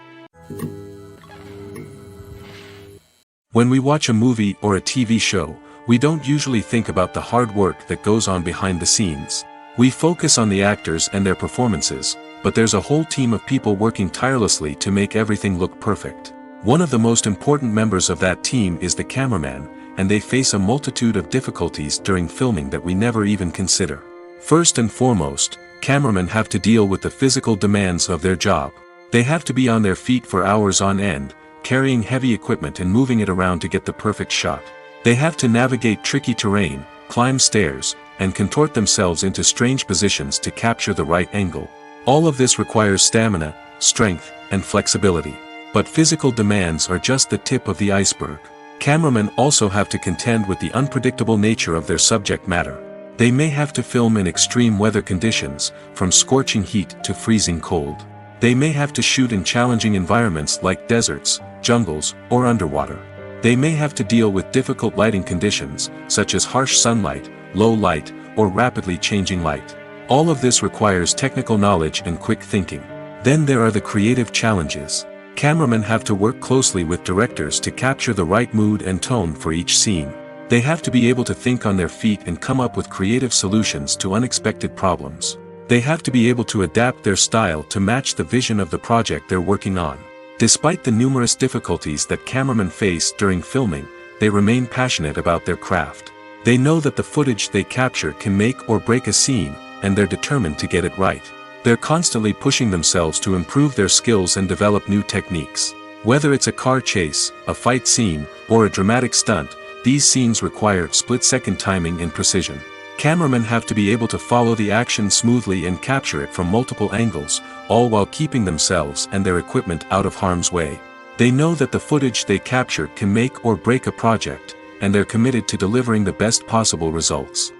When we watch a movie or a TV show, we don't usually think about the hard work that goes on behind the scenes. We focus on the actors and their performances, but there's a whole team of people working tirelessly to make everything look perfect. One of the most important members of that team is the cameraman, and they face a multitude of difficulties during filming that we never even consider. First and foremost, cameramen have to deal with the physical demands of their job. They have to be on their feet for hours on end, carrying heavy equipment and moving it around to get the perfect shot. They have to navigate tricky terrain, climb stairs, and contort themselves into strange positions to capture the right angle. All of this requires stamina, strength, and flexibility. But physical demands are just the tip of the iceberg. Cameramen also have to contend with the unpredictable nature of their subject matter. They may have to film in extreme weather conditions, from scorching heat to freezing cold. They may have to shoot in challenging environments like deserts, jungles, or underwater. They may have to deal with difficult lighting conditions, such as harsh sunlight, low light, or rapidly changing light. All of this requires technical knowledge and quick thinking. Then there are the creative challenges. Cameramen have to work closely with directors to capture the right mood and tone for each scene. They have to be able to think on their feet and come up with creative solutions to unexpected problems. They have to be able to adapt their style to match the vision of the project they're working on. Despite the numerous difficulties that cameramen face during filming, they remain passionate about their craft. They know that the footage they capture can make or break a scene, and they're determined to get it right. They're constantly pushing themselves to improve their skills and develop new techniques. Whether it's a car chase, a fight scene, or a dramatic stunt, these scenes require split-second timing and precision. Cameramen have to be able to follow the action smoothly and capture it from multiple angles, all while keeping themselves and their equipment out of harm's way. They know that the footage they capture can make or break a project, and they're committed to delivering the best possible results.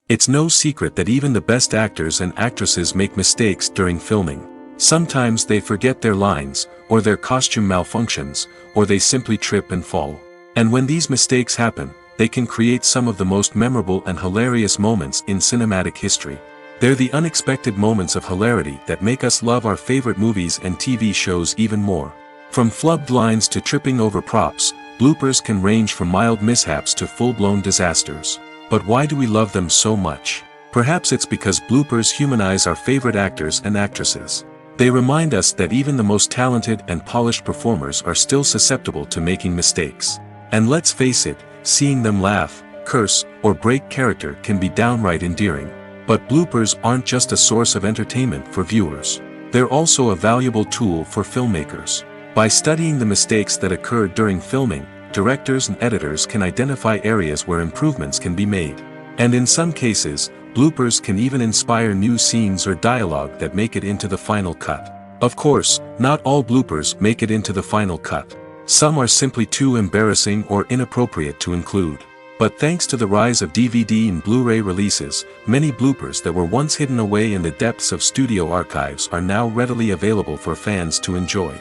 It's no secret that even the best actors and actresses make mistakes during filming. Sometimes they forget their lines, or their costume malfunctions, or they simply trip and fall. And when these mistakes happen, they can create some of the most memorable and hilarious moments in cinematic history. They're the unexpected moments of hilarity that make us love our favorite movies and TV shows even more. From flubbed lines to tripping over props, bloopers can range from mild mishaps to full-blown disasters. But why do we love them so much? Perhaps it's because bloopers humanize our favorite actors and actresses. They remind us that even the most talented and polished performers are still susceptible to making mistakes. And let's face it, seeing them laugh, curse, or break character can be downright endearing. But bloopers aren't just a source of entertainment for viewers. They're also a valuable tool for filmmakers. By studying the mistakes that occurred during filming, directors and editors can identify areas where improvements can be made. And in some cases, bloopers can even inspire new scenes or dialogue that make it into the final cut. Of course, not all bloopers make it into the final cut. Some are simply too embarrassing or inappropriate to include. But thanks to the rise of DVD and Blu-ray releases, many bloopers that were once hidden away in the depths of studio archives are now readily available for fans to enjoy.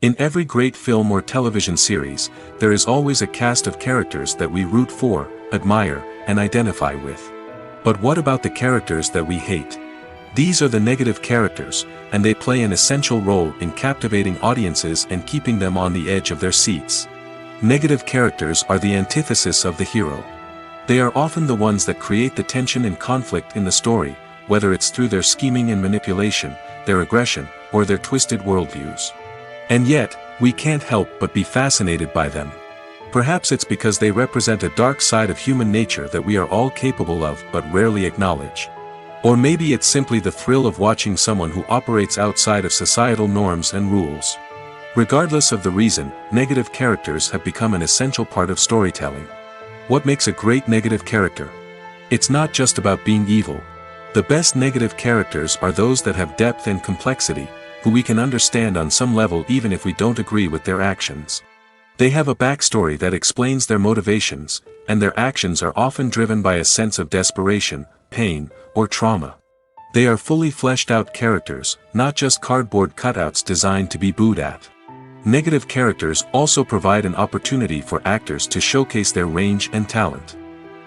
In every great film or television series, there is always a cast of characters that we root for, admire, and identify with. But what about the characters that we hate? These are the negative characters, and they play an essential role in captivating audiences and keeping them on the edge of their seats. Negative characters are the antithesis of the hero. They are often the ones that create the tension and conflict in the story, whether it's through their scheming and manipulation, their aggression, or their twisted worldviews. And yet, we can't help but be fascinated by them. Perhaps it's because they represent a dark side of human nature that we are all capable of but rarely acknowledge. Or maybe it's simply the thrill of watching someone who operates outside of societal norms and rules. Regardless of the reason, negative characters have become an essential part of storytelling. What makes a great negative character? It's not just about being evil. The best negative characters are those that have depth and complexity, who we can understand on some level even if we don't agree with their actions. They have a backstory that explains their motivations, and their actions are often driven by a sense of desperation, pain, or trauma. They are fully fleshed out characters, not just cardboard cutouts designed to be booed at. Negative characters also provide an opportunity for actors to showcase their range and talent.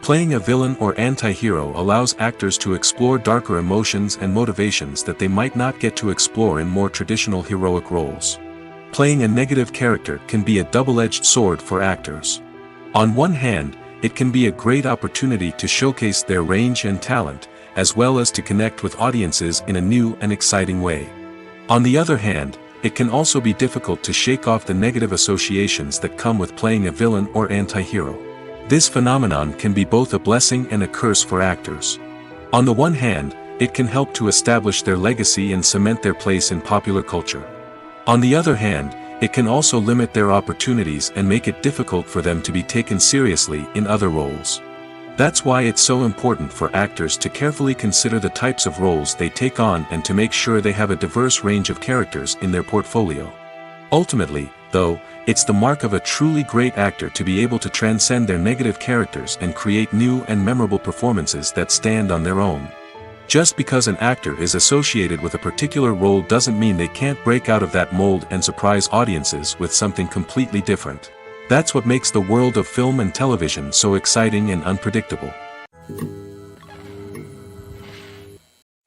Playing a villain or anti-hero allows actors to explore darker emotions and motivations that they might not get to explore in more traditional heroic roles. Playing a negative character can be a double-edged sword for actors. On one hand, it can be a great opportunity to showcase their range and talent, as well as to connect with audiences in a new and exciting way. On the other hand, it can also be difficult to shake off the negative associations that come with playing a villain or anti-hero. This phenomenon can be both a blessing and a curse for actors. On the one hand, it can help to establish their legacy and cement their place in popular culture. On the other hand, it can also limit their opportunities and make it difficult for them to be taken seriously in other roles. That's why it's so important for actors to carefully consider the types of roles they take on and to make sure they have a diverse range of characters in their portfolio. Ultimately, though, it's the mark of a truly great actor to be able to transcend their negative characters and create new and memorable performances that stand on their own. Just because an actor is associated with a particular role doesn't mean they can't break out of that mold and surprise audiences with something completely different. That's what makes the world of film and television so exciting and unpredictable.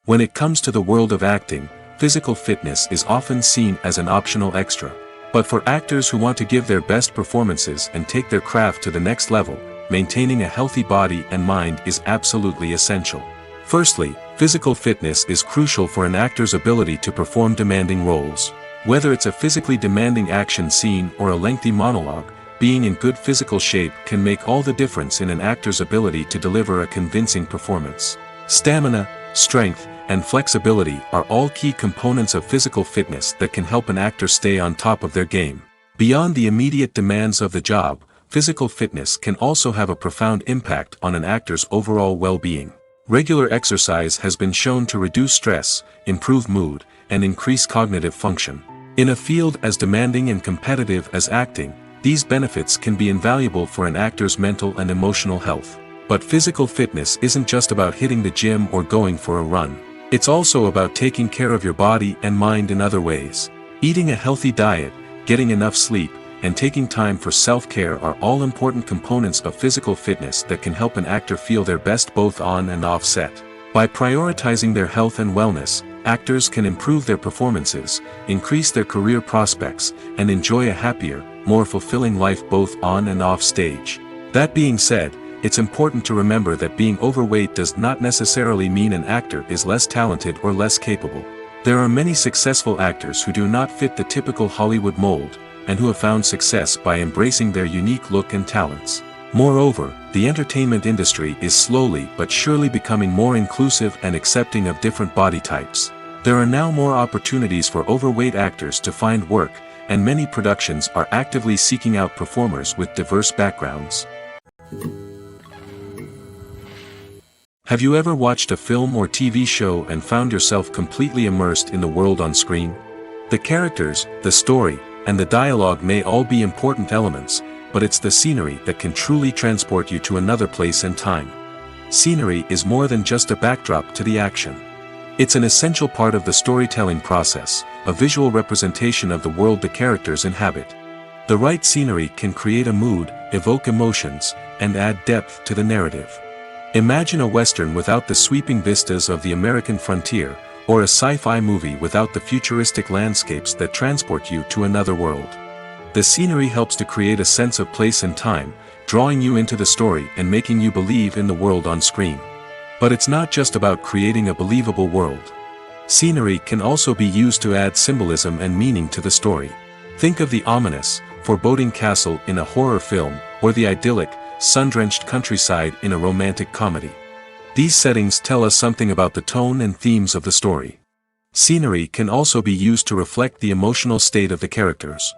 When it comes to the world of acting, physical fitness is often seen as an optional extra. But for actors who want to give their best performances and take their craft to the next level, maintaining a healthy body and mind is absolutely essential. Firstly, physical fitness is crucial for an actor's ability to perform demanding roles. Whether it's a physically demanding action scene or a lengthy monologue, being in good physical shape can make all the difference in an actor's ability to deliver a convincing performance. Stamina, strength, and flexibility are all key components of physical fitness that can help an actor stay on top of their game. Beyond the immediate demands of the job, physical fitness can also have a profound impact on an actor's overall well-being. Regular exercise has been shown to reduce stress, improve mood, and increase cognitive function. In a field as demanding and competitive as acting, these benefits can be invaluable for an actor's mental and emotional health. But physical fitness isn't just about hitting the gym or going for a run. It's also about taking care of your body and mind in other ways. Eating a healthy diet, getting enough sleep, and taking time for self-care are all important components of physical fitness that can help an actor feel their best both on and off set. By prioritizing their health and wellness, actors can improve their performances, increase their career prospects, and enjoy a happier, more fulfilling life both on and off stage. That being said, it's important to remember that being overweight does not necessarily mean an actor is less talented or less capable. There are many successful actors who do not fit the typical Hollywood mold, and who have found success by embracing their unique look and talents. Moreover, the entertainment industry is slowly but surely becoming more inclusive and accepting of different body types. There are now more opportunities for overweight actors to find work, and many productions are actively seeking out performers with diverse backgrounds. Have you ever watched a film or TV show and found yourself completely immersed in the world on screen? The characters, the story, and the dialogue may all be important elements, but it's the scenery that can truly transport you to another place and time. Scenery is more than just a backdrop to the action. It's an essential part of the storytelling process, a visual representation of the world the characters inhabit. The right scenery can create a mood, evoke emotions, and add depth to the narrative. Imagine a Western without the sweeping vistas of the American frontier, or a sci-fi movie without the futuristic landscapes that transport you to another world. The scenery helps to create a sense of place and time, drawing you into the story and making you believe in the world on screen. But it's not just about creating a believable world. Scenery can also be used to add symbolism and meaning to the story. Think of the ominous, foreboding castle in a horror film, or the idyllic, sun-drenched countryside in a romantic comedy. These settings tell us something about the tone and themes of the story. Scenery can also be used to reflect the emotional state of the characters.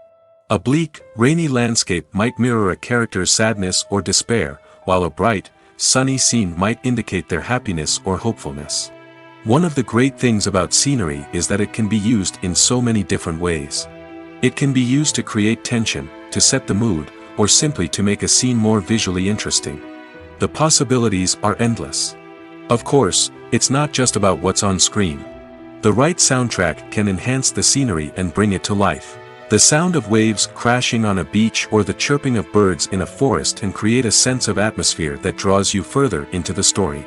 A bleak, rainy landscape might mirror a character's sadness or despair, while a bright, sunny scene might indicate their happiness or hopefulness. One of the great things about scenery is that it can be used in so many different ways. It can be used to create tension, to set the mood, or simply to make a scene more visually interesting. The possibilities are endless. Of course, it's not just about what's on screen. The right soundtrack can enhance the scenery and bring it to life. The sound of waves crashing on a beach or the chirping of birds in a forest can create a sense of atmosphere that draws you further into the story.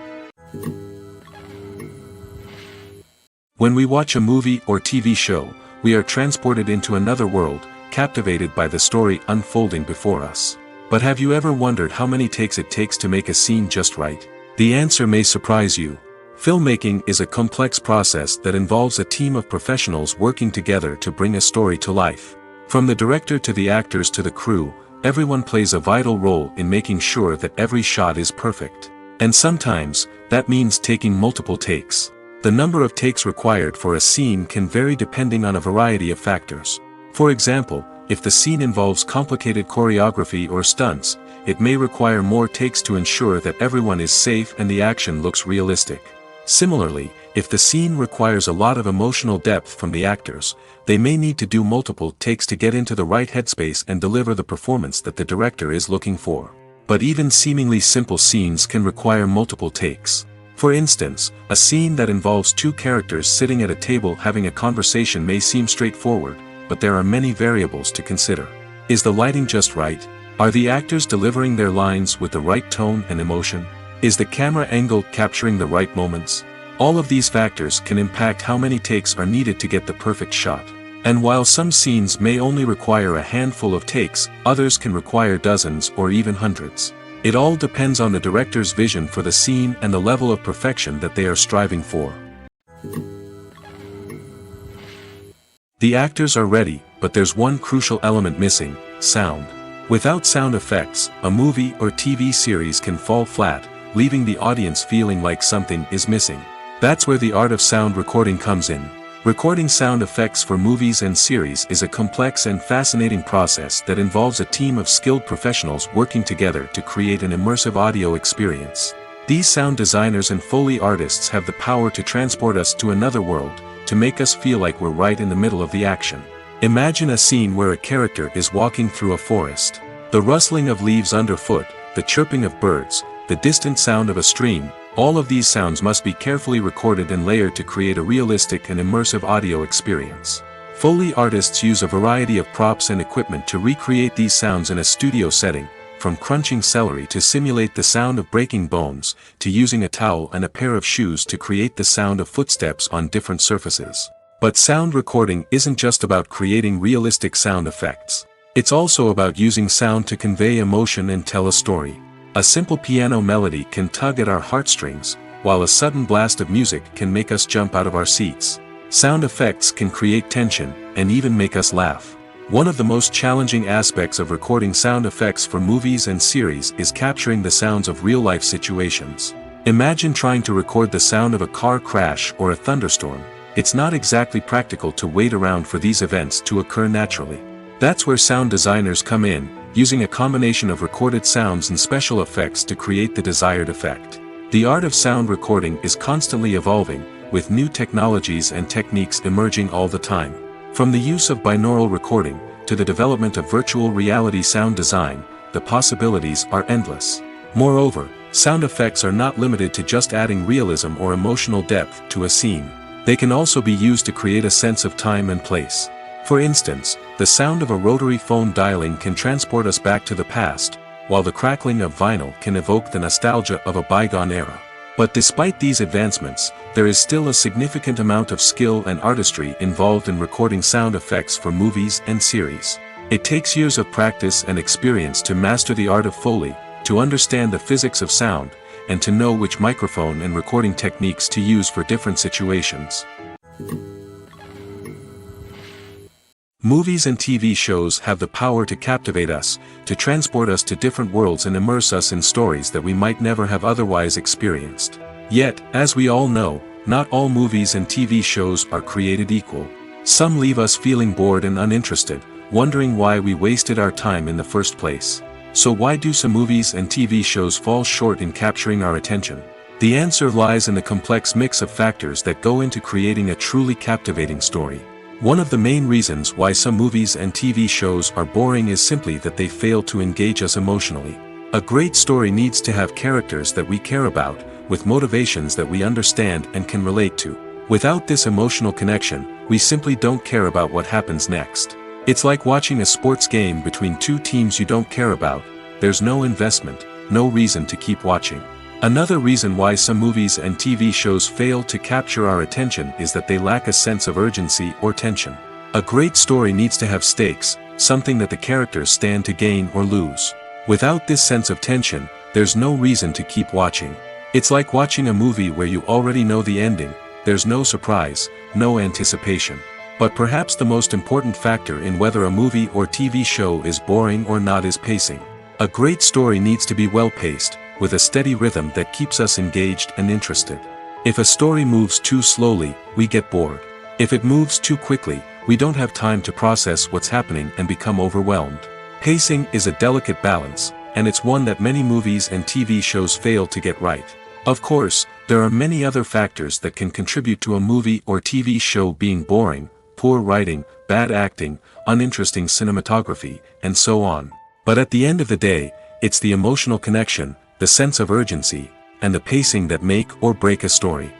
When we watch a movie or TV show, we are transported into another world, captivated by the story unfolding before us. But have you ever wondered how many takes it takes to make a scene just right? The answer may surprise you. Filmmaking is a complex process that involves a team of professionals working together to bring a story to life. From the director to the actors to the crew, everyone plays a vital role in making sure that every shot is perfect. And sometimes, that means taking multiple takes. The number of takes required for a scene can vary depending on a variety of factors. For example, if the scene involves complicated choreography or stunts, it may require more takes to ensure that everyone is safe and the action looks realistic. Similarly, if the scene requires a lot of emotional depth from the actors, they may need to do multiple takes to get into the right headspace and deliver the performance that the director is looking for. But even seemingly simple scenes can require multiple takes. For instance, a scene that involves two characters sitting at a table having a conversation may seem straightforward, but there are many variables to consider. Is the lighting just right? Are the actors delivering their lines with the right tone and emotion? Is the camera angle capturing the right moments? All of these factors can impact how many takes are needed to get the perfect shot. And while some scenes may only require a handful of takes, others can require dozens or even hundreds. It all depends on the director's vision for the scene and the level of perfection that they are striving for. The actors are ready, but there's one crucial element missing: sound. Without sound effects, a movie or TV series can fall flat, leaving the audience feeling like something is missing. That's where the art of sound recording comes in. Recording sound effects for movies and series is a complex and fascinating process that involves a team of skilled professionals working together to create an immersive audio experience. These sound designers and Foley artists have the power to transport us to another world, to make us feel like we're right in the middle of the action. Imagine a scene where a character is walking through a forest. The rustling of leaves underfoot, the chirping of birds, the distant sound of a stream, all of these sounds must be carefully recorded and layered to create a realistic and immersive audio experience. Foley artists use a variety of props and equipment to recreate these sounds in a studio setting, from crunching celery to simulate the sound of breaking bones, to using a towel and a pair of shoes to create the sound of footsteps on different surfaces. But sound recording isn't just about creating realistic sound effects. It's also about using sound to convey emotion and tell a story. A simple piano melody can tug at our heartstrings, while a sudden blast of music can make us jump out of our seats. Sound effects can create tension, and even make us laugh. One of the most challenging aspects of recording sound effects for movies and series is capturing the sounds of real-life situations. Imagine trying to record the sound of a car crash or a thunderstorm. It's not exactly practical to wait around for these events to occur naturally. That's where sound designers come in, using a combination of recorded sounds and special effects to create the desired effect. The art of sound recording is constantly evolving, with new technologies and techniques emerging all the time. From the use of binaural recording, to the development of virtual reality sound design, the possibilities are endless. Moreover, sound effects are not limited to just adding realism or emotional depth to a scene. They can also be used to create a sense of time and place. For instance, the sound of a rotary phone dialing can transport us back to the past, while the crackling of vinyl can evoke the nostalgia of a bygone era. But despite these advancements, there is still a significant amount of skill and artistry involved in recording sound effects for movies and series. It takes years of practice and experience to master the art of Foley, to understand the physics of sound, and to know which microphone and recording techniques to use for different situations. Movies and TV shows have the power to captivate us, to transport us to different worlds and immerse us in stories that we might never have otherwise experienced. Yet, as we all know, not all movies and TV shows are created equal. Some leave us feeling bored and uninterested, wondering why we wasted our time in the first place. So why do some movies and TV shows fall short in capturing our attention? The answer lies in the complex mix of factors that go into creating a truly captivating story. One of the main reasons why some movies and TV shows are boring is simply that they fail to engage us emotionally. A great story needs to have characters that we care about, with motivations that we understand and can relate to. Without this emotional connection, we simply don't care about what happens next. It's like watching a sports game between two teams you don't care about. There's no investment, no reason to keep watching. Another reason why some movies and TV shows fail to capture our attention is that they lack a sense of urgency or tension. A great story needs to have stakes, something that the characters stand to gain or lose. Without this sense of tension, there's no reason to keep watching. It's like watching a movie where you already know the ending. There's no surprise, no anticipation. But perhaps the most important factor in whether a movie or TV show is boring or not is pacing. A great story needs to be well-paced, with a steady rhythm that keeps us engaged and interested. If a story moves too slowly, we get bored. If it moves too quickly, we don't have time to process what's happening and become overwhelmed. Pacing is a delicate balance, and it's one that many movies and TV shows fail to get right. Of course, there are many other factors that can contribute to a movie or TV show being boring: poor writing, bad acting, uninteresting cinematography, and so on. But at the end of the day, it's the emotional connection, the sense of urgency, and the pacing that make or break a story.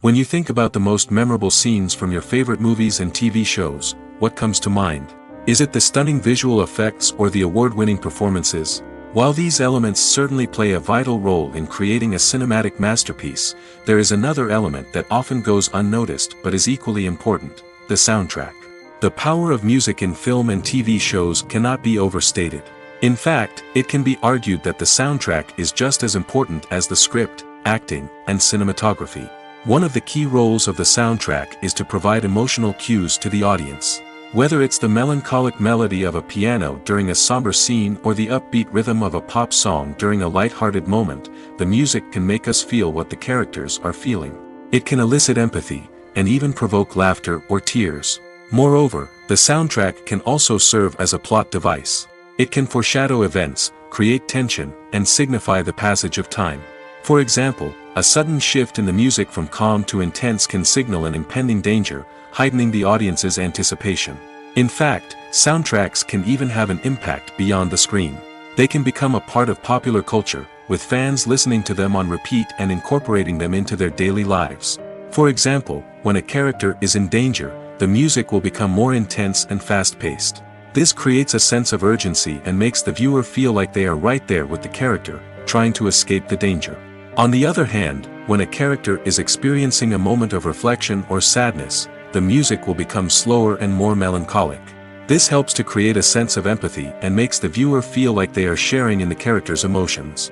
When you think about the most memorable scenes from your favorite movies and TV shows, what comes to mind? Is it the stunning visual effects or the award-winning performances? While these elements certainly play a vital role in creating a cinematic masterpiece, there is another element that often goes unnoticed but is equally important: the soundtrack. The power of music in film and TV shows cannot be overstated. In fact, it can be argued that the soundtrack is just as important as the script, acting, and cinematography. One of the key roles of the soundtrack is to provide emotional cues to the audience. Whether it's the melancholic melody of a piano during a somber scene or the upbeat rhythm of a pop song during a light-hearted moment, the music can make us feel what the characters are feeling. It can elicit empathy, and even provoke laughter or tears. Moreover, the soundtrack can also serve as a plot device. It can foreshadow events, create tension, and signify the passage of time. For example, a sudden shift in the music from calm to intense can signal an impending danger, heightening the audience's anticipation. In fact, soundtracks can even have an impact beyond the screen. They can become a part of popular culture, with fans listening to them on repeat and incorporating them into their daily lives. For example, when a character is in danger, the music will become more intense and fast-paced. This creates a sense of urgency and makes the viewer feel like they are right there with the character, trying to escape the danger. On the other hand, when a character is experiencing a moment of reflection or sadness, the music will become slower and more melancholic. This helps to create a sense of empathy and makes the viewer feel like they are sharing in the character's emotions.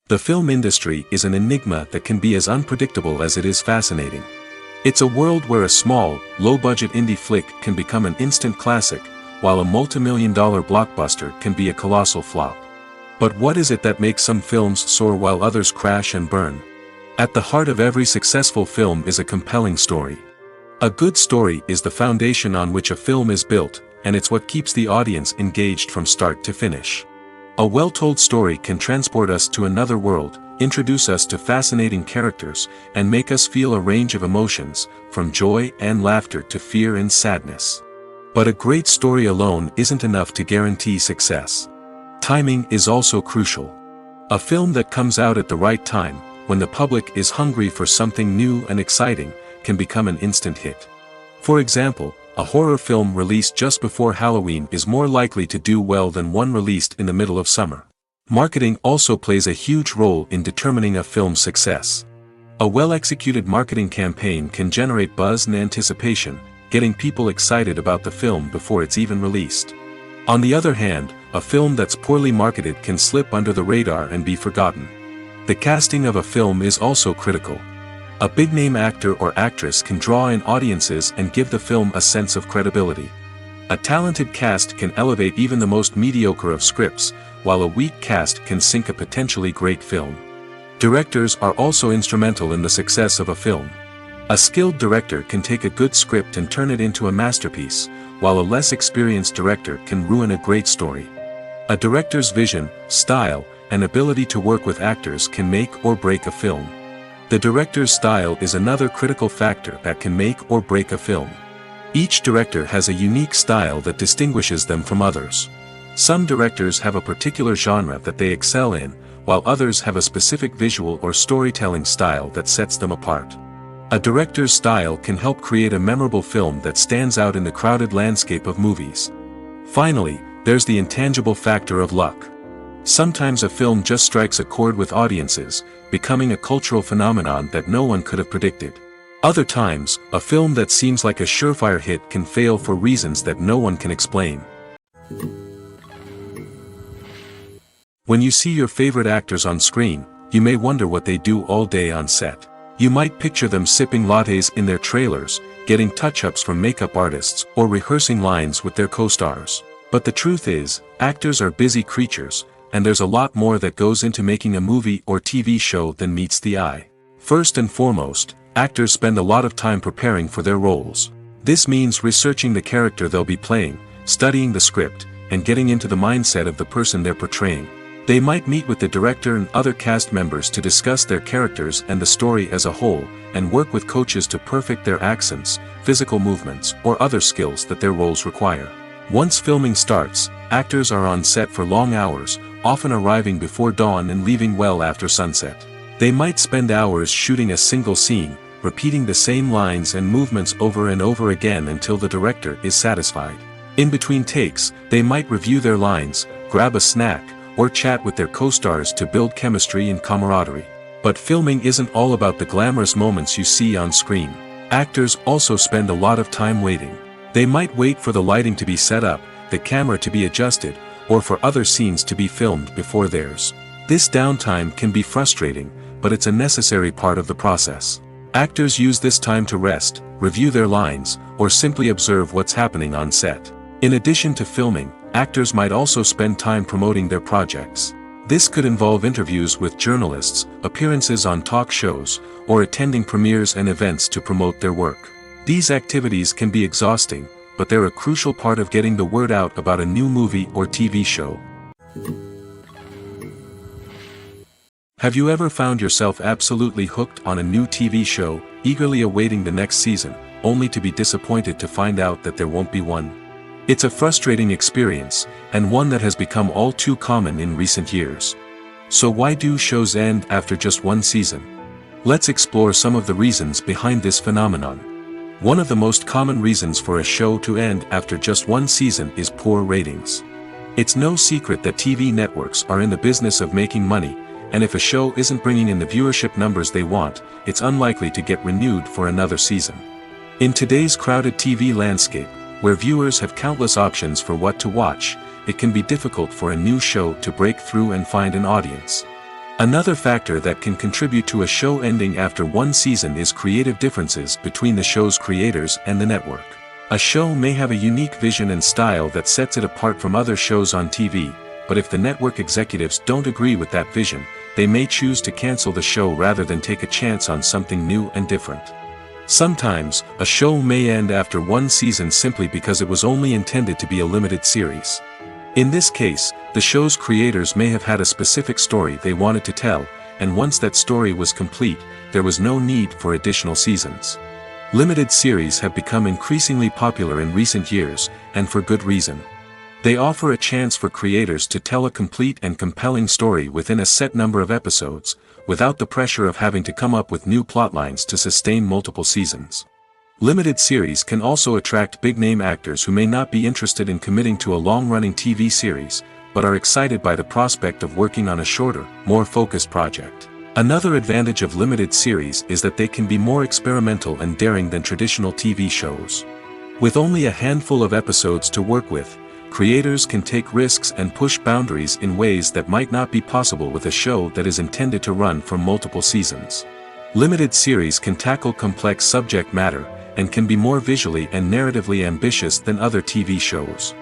The film industry is an enigma that can be as unpredictable as it is fascinating. It's a world where a small, low-budget indie flick can become an instant classic, while a multi-million-dollar blockbuster can be a colossal flop. But what is it that makes some films soar while others crash and burn? At the heart of every successful film is a compelling story. A good story is the foundation on which a film is built, and it's what keeps the audience engaged from start to finish. A well-told story can transport us to another world, introduce us to fascinating characters, and make us feel a range of emotions, from joy and laughter to fear and sadness. But a great story alone isn't enough to guarantee success. Timing is also crucial. A film that comes out at the right time, when the public is hungry for something new and exciting, can become an instant hit. For example, a horror film released just before Halloween is more likely to do well than one released in the middle of summer. Marketing also plays a huge role in determining a film's success. A well-executed marketing campaign can generate buzz and anticipation, getting people excited about the film before it's even released. On the other hand, a film that's poorly marketed can slip under the radar and be forgotten. The casting of a film is also critical. A big-name actor or actress can draw in audiences and give the film a sense of credibility. A talented cast can elevate even the most mediocre of scripts, while a weak cast can sink a potentially great film. Directors are also instrumental in the success of a film. A skilled director can take a good script and turn it into a masterpiece, while a less experienced director can ruin a great story. A director's vision, style, and ability to work with actors can make or break a film. The director's style is another critical factor that can make or break a film. Each director has a unique style that distinguishes them from others. Some directors have a particular genre that they excel in, while others have a specific visual or storytelling style that sets them apart. A director's style can help create a memorable film that stands out in the crowded landscape of movies. Finally, there's the intangible factor of luck. Sometimes a film just strikes a chord with audiences, becoming a cultural phenomenon that no one could have predicted. Other times, a film that seems like a surefire hit can fail for reasons that no one can explain. When you see your favorite actors on screen, you may wonder what they do all day on set. You might picture them sipping lattes in their trailers, getting touch-ups from makeup artists, or rehearsing lines with their co-stars. But the truth is, actors are busy creatures, and there's a lot more that goes into making a movie or TV show than meets the eye. First and foremost, actors spend a lot of time preparing for their roles. This means researching the character they'll be playing, studying the script, and getting into the mindset of the person they're portraying. They might meet with the director and other cast members to discuss their characters and the story as a whole, and work with coaches to perfect their accents, physical movements, or other skills that their roles require. Once filming starts, actors are on set for long hours, often arriving before dawn and leaving well after sunset. They might spend hours shooting a single scene, repeating the same lines and movements over and over again until the director is satisfied. In between takes, they might review their lines, grab a snack, or chat with their co-stars to build chemistry and camaraderie. But filming isn't all about the glamorous moments you see on screen. Actors also spend a lot of time waiting. They might wait for the lighting to be set up, the camera to be adjusted, or for other scenes to be filmed before theirs. This downtime can be frustrating, but it's a necessary part of the process. Actors use this time to rest, review their lines, or simply observe what's happening on set. In addition to filming, actors might also spend time promoting their projects. This could involve interviews with journalists, appearances on talk shows, or attending premieres and events to promote their work. These activities can be exhausting, but they're a crucial part of getting the word out about a new movie or TV show. Have you ever found yourself absolutely hooked on a new TV show, eagerly awaiting the next season, only to be disappointed to find out that there won't be one? It's a frustrating experience, and one that has become all too common in recent years. So why do shows end after just one season? Let's explore some of the reasons behind this phenomenon. One of the most common reasons for a show to end after just one season is poor ratings. It's no secret that TV networks are in the business of making money, and if a show isn't bringing in the viewership numbers they want, it's unlikely to get renewed for another season. In today's crowded TV landscape, where viewers have countless options for what to watch, it can be difficult for a new show to break through and find an audience. Another factor that can contribute to a show ending after one season is creative differences between the show's creators and the network. A show may have a unique vision and style that sets it apart from other shows on TV, but if the network executives don't agree with that vision, they may choose to cancel the show rather than take a chance on something new and different. Sometimes, a show may end after one season simply because it was only intended to be a limited series. In this case, the show's creators may have had a specific story they wanted to tell, and once that story was complete, there was no need for additional seasons. Limited series have become increasingly popular in recent years, and for good reason. They offer a chance for creators to tell a complete and compelling story within a set number of episodes, without the pressure of having to come up with new plotlines to sustain multiple seasons. Limited series can also attract big-name actors who may not be interested in committing to a long-running TV series, but are excited by the prospect of working on a shorter, more focused project. Another advantage of limited series is that they can be more experimental and daring than traditional TV shows. With only a handful of episodes to work with, creators can take risks and push boundaries in ways that might not be possible with a show that is intended to run for multiple seasons. Limited series can tackle complex subject matter, and can be more visually and narratively ambitious than other TV shows.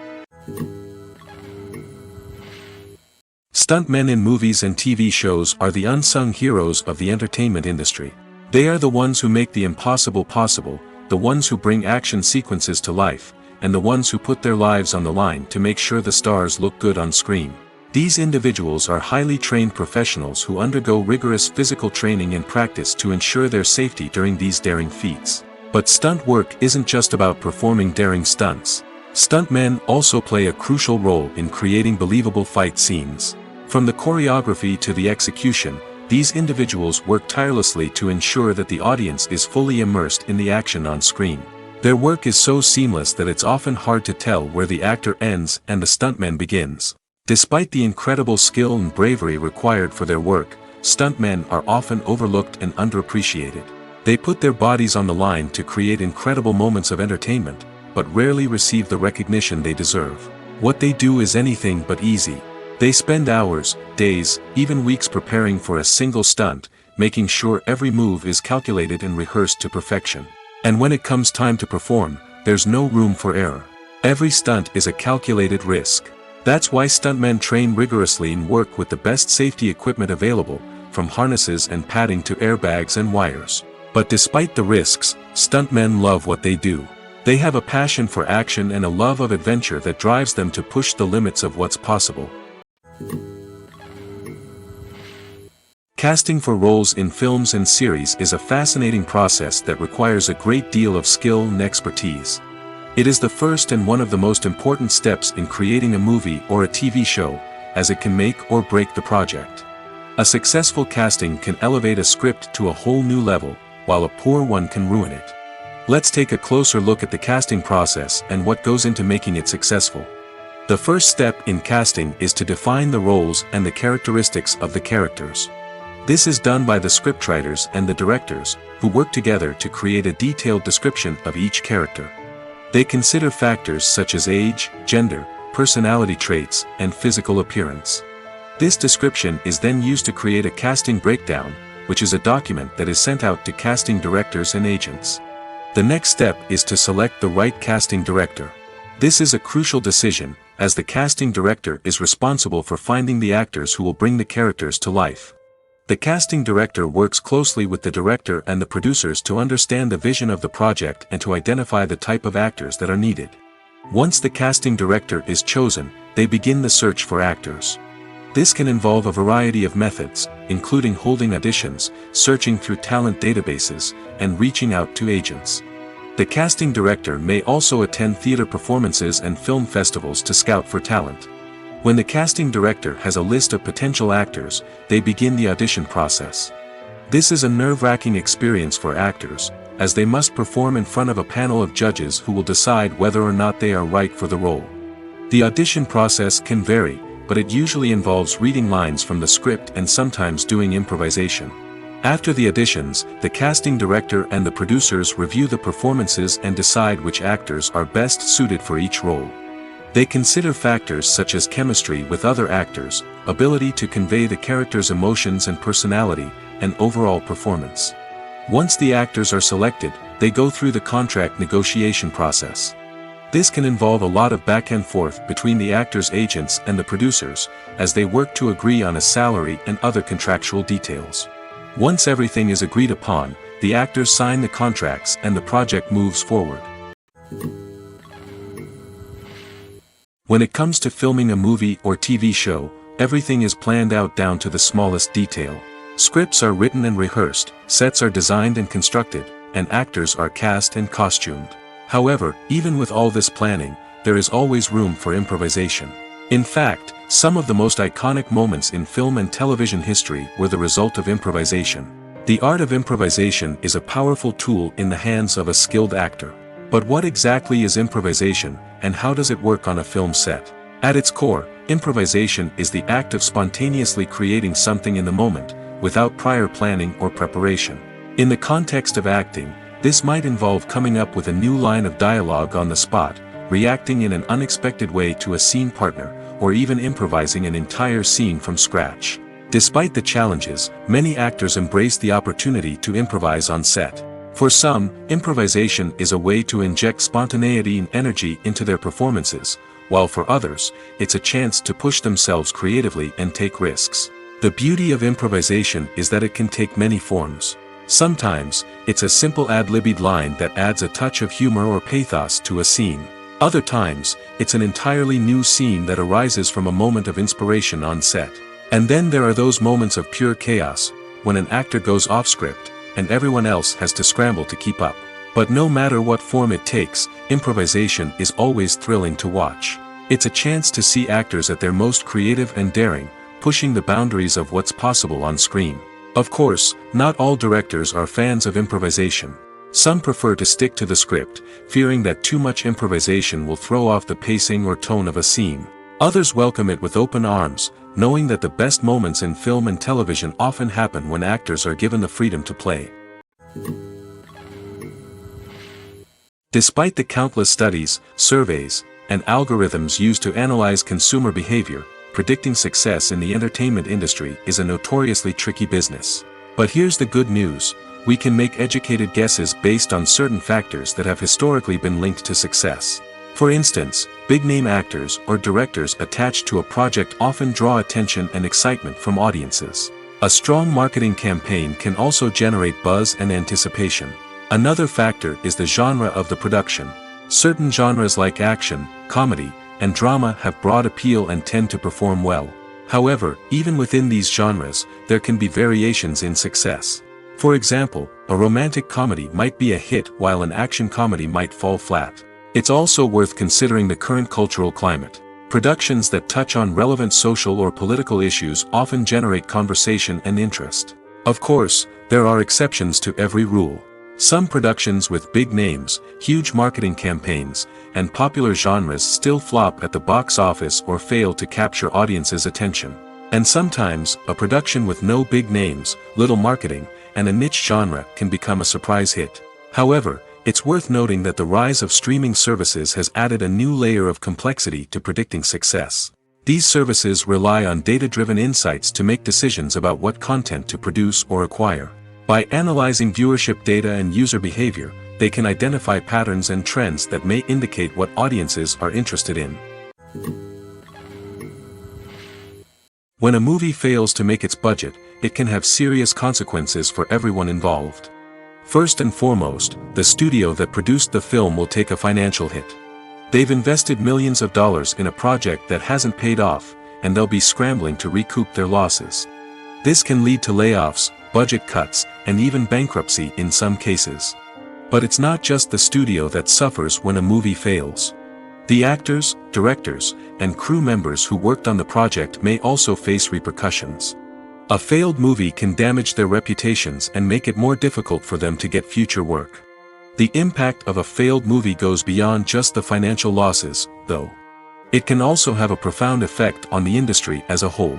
Stuntmen in movies and TV shows are the unsung heroes of the entertainment industry. They are the ones who make the impossible possible, the ones who bring action sequences to life, and the ones who put their lives on the line to make sure the stars look good on screen. These individuals are highly trained professionals who undergo rigorous physical training and practice to ensure their safety during these daring feats. But stunt work isn't just about performing daring stunts. Stuntmen also play a crucial role in creating believable fight scenes. From the choreography to the execution, these individuals work tirelessly to ensure that the audience is fully immersed in the action on screen. Their work is so seamless that it's often hard to tell where the actor ends and the stuntman begins. Despite the incredible skill and bravery required for their work, stuntmen are often overlooked and underappreciated. They put their bodies on the line to create incredible moments of entertainment, but rarely receive the recognition they deserve. What they do is anything but easy. They spend hours, days, even weeks preparing for a single stunt, making sure every move is calculated and rehearsed to perfection. And when it comes time to perform, there's no room for error. Every stunt is a calculated risk. That's why stuntmen train rigorously and work with the best safety equipment available, from harnesses and padding to airbags and wires. But despite the risks, stuntmen love what they do. They have a passion for action and a love of adventure that drives them to push the limits of what's possible. Casting for roles in films and series is a fascinating process that requires a great deal of skill and expertise. It is the first and one of the most important steps in creating a movie or a TV show, as it can make or break the project. A successful casting can elevate a script to a whole new level, while a poor one can ruin it. Let's take a closer look at the casting process and what goes into making it successful. The first step in casting is to define the roles and the characteristics of the characters. This is done by the scriptwriters and the directors, who work together to create a detailed description of each character. They consider factors such as age, gender, personality traits, and physical appearance. This description is then used to create a casting breakdown, which is a document that is sent out to casting directors and agents. The next step is to select the right casting director. This is a crucial decision, as the casting director is responsible for finding the actors who will bring the characters to life. The casting director works closely with the director and the producers to understand the vision of the project and to identify the type of actors that are needed. Once the casting director is chosen, they begin the search for actors. This can involve a variety of methods, including holding auditions, searching through talent databases, and reaching out to agents. The casting director may also attend theater performances and film festivals to scout for talent. When the casting director has a list of potential actors, they begin the audition process. This is a nerve-wracking experience for actors, as they must perform in front of a panel of judges who will decide whether or not they are right for the role. The audition process can vary, but it usually involves reading lines from the script and sometimes doing improvisation. After the auditions, the casting director and the producers review the performances and decide which actors are best suited for each role. They consider factors such as chemistry with other actors, ability to convey the character's emotions and personality, and overall performance. Once the actors are selected, they go through the contract negotiation process. This can involve a lot of back and forth between the actors' agents and the producers, as they work to agree on a salary and other contractual details. Once everything is agreed upon, the actors sign the contracts and the project moves forward. When it comes to filming a movie or TV show, everything is planned out down to the smallest detail. Scripts are written and rehearsed, sets are designed and constructed, and actors are cast and costumed. However, even with all this planning, there is always room for improvisation. In fact, some of the most iconic moments in film and television history were the result of improvisation. The art of improvisation is a powerful tool in the hands of a skilled actor. But what exactly is improvisation, and how does it work on a film set? At its core, improvisation is the act of spontaneously creating something in the moment, without prior planning or preparation. In the context of acting, this might involve coming up with a new line of dialogue on the spot, reacting in an unexpected way to a scene partner, or even improvising an entire scene from scratch. Despite the challenges, many actors embrace the opportunity to improvise on set. For some, improvisation is a way to inject spontaneity and energy into their performances, while for others, it's a chance to push themselves creatively and take risks. The beauty of improvisation is that it can take many forms. Sometimes, it's a simple ad-libbed line that adds a touch of humor or pathos to a scene. Other times, it's an entirely new scene that arises from a moment of inspiration on set. And then there are those moments of pure chaos, when an actor goes off script, and everyone else has to scramble to keep up. But no matter what form it takes, improvisation is always thrilling to watch. It's a chance to see actors at their most creative and daring, pushing the boundaries of what's possible on screen. Of course, not all directors are fans of improvisation. Some prefer to stick to the script, fearing that too much improvisation will throw off the pacing or tone of a scene. Others welcome it with open arms, knowing that the best moments in film and television often happen when actors are given the freedom to play. Despite the countless studies, surveys, and algorithms used to analyze consumer behavior, predicting success in the entertainment industry is a notoriously tricky business. But here's the good news: we can make educated guesses based on certain factors that have historically been linked to success. For instance, big-name actors or directors attached to a project often draw attention and excitement from audiences. A strong marketing campaign can also generate buzz and anticipation. Another factor is the genre of the production. Certain genres like action, comedy, and drama have broad appeal and tend to perform well. However, even within these genres, there can be variations in success. For example, a romantic comedy might be a hit while an action comedy might fall flat. It's also worth considering the current cultural climate. Productions that touch on relevant social or political issues often generate conversation and interest. Of course, there are exceptions to every rule. Some productions with big names, huge marketing campaigns, and popular genres still flop at the box office or fail to capture audiences' attention. And sometimes, a production with no big names, little marketing, and a niche genre can become a surprise hit. However, it's worth noting that the rise of streaming services has added a new layer of complexity to predicting success. These services rely on data-driven insights to make decisions about what content to produce or acquire. By analyzing viewership data and user behavior, they can identify patterns and trends that may indicate what audiences are interested in. When a movie fails to make its budget, it can have serious consequences for everyone involved. First and foremost, the studio that produced the film will take a financial hit. They've invested millions of dollars in a project that hasn't paid off, and they'll be scrambling to recoup their losses. This can lead to layoffs, budget cuts, and even bankruptcy in some cases. But it's not just the studio that suffers when a movie fails. The actors, directors, and crew members who worked on the project may also face repercussions. A failed movie can damage their reputations and make it more difficult for them to get future work. The impact of a failed movie goes beyond just the financial losses, though. It can also have a profound effect on the industry as a whole.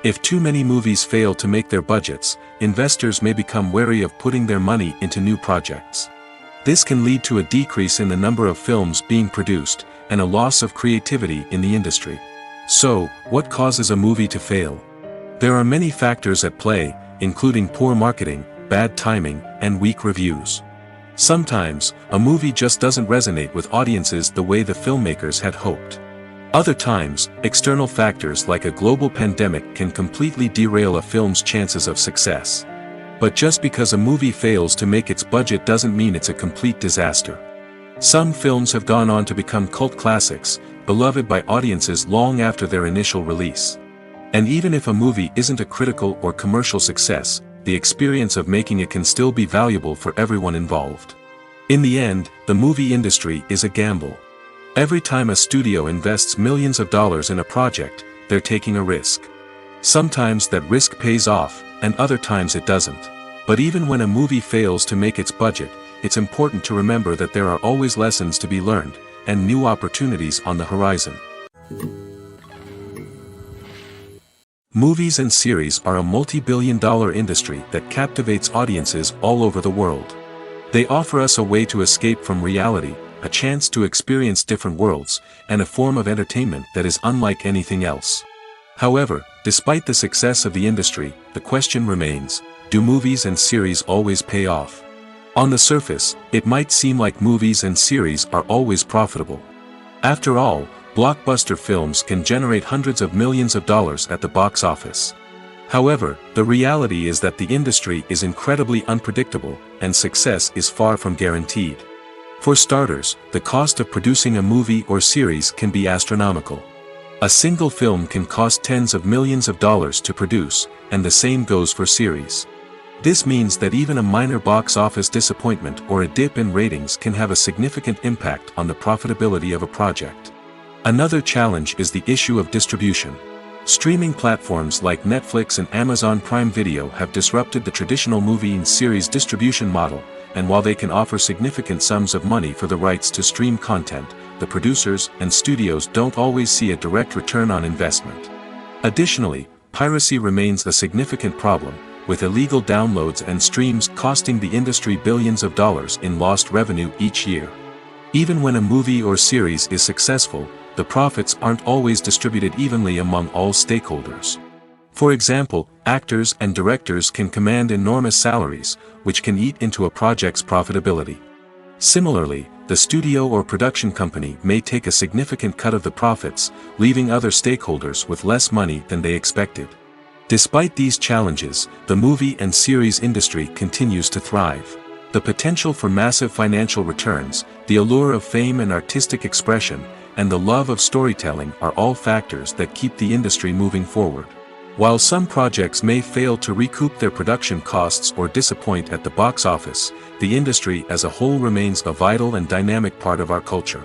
If too many movies fail to make their budgets, investors may become wary of putting their money into new projects. This can lead to a decrease in the number of films being produced, and a loss of creativity in the industry. So, what causes a movie to fail? There are many factors at play, including poor marketing, bad timing, and weak reviews. Sometimes, a movie just doesn't resonate with audiences the way the filmmakers had hoped. Other times, external factors like a global pandemic can completely derail a film's chances of success. But just because a movie fails to make its budget doesn't mean it's a complete disaster. Some films have gone on to become cult classics, beloved by audiences long after their initial release. And even if a movie isn't a critical or commercial success, the experience of making it can still be valuable for everyone involved. In the end, the movie industry is a gamble. Every time a studio invests millions of dollars in a project, they're taking a risk. Sometimes that risk pays off, and other times it doesn't. But even when a movie fails to make its budget, it's important to remember that there are always lessons to be learned, and new opportunities on the horizon. Movies and series are a multi-billion-dollar industry that captivates audiences all over the world. They offer us a way to escape from reality, a chance to experience different worlds, and a form of entertainment that is unlike anything else. However, Despite the success of the industry, the question remains, do movies and series always pay off? On the surface, it might seem like movies and series are always profitable. After all, blockbuster films can generate hundreds of millions of dollars at the box office. However, the reality is that the industry is incredibly unpredictable, and success is far from guaranteed. For starters, the cost of producing a movie or series can be astronomical. A single film can cost tens of millions of dollars to produce, and the same goes for series. This means that even a minor box office disappointment or a dip in ratings can have a significant impact on the profitability of a project. Another challenge is the issue of distribution. Streaming platforms like Netflix and Amazon Prime Video have disrupted the traditional movie and series distribution model, and while they can offer significant sums of money for the rights to stream content, the producers and studios don't always see a direct return on investment. Additionally, piracy remains a significant problem, with illegal downloads and streams costing the industry billions of dollars in lost revenue each year. Even when a movie or series is successful, the profits aren't always distributed evenly among all stakeholders. For example, actors and directors can command enormous salaries, which can eat into a project's profitability. Similarly, the studio or production company may take a significant cut of the profits, leaving other stakeholders with less money than they expected. Despite these challenges, the movie and series industry continues to thrive. The potential for massive financial returns, the allure of fame and artistic expression, and the love of storytelling are all factors that keep the industry moving forward. While some projects may fail to recoup their production costs or disappoint at the box office, the industry as a whole remains a vital and dynamic part of our culture.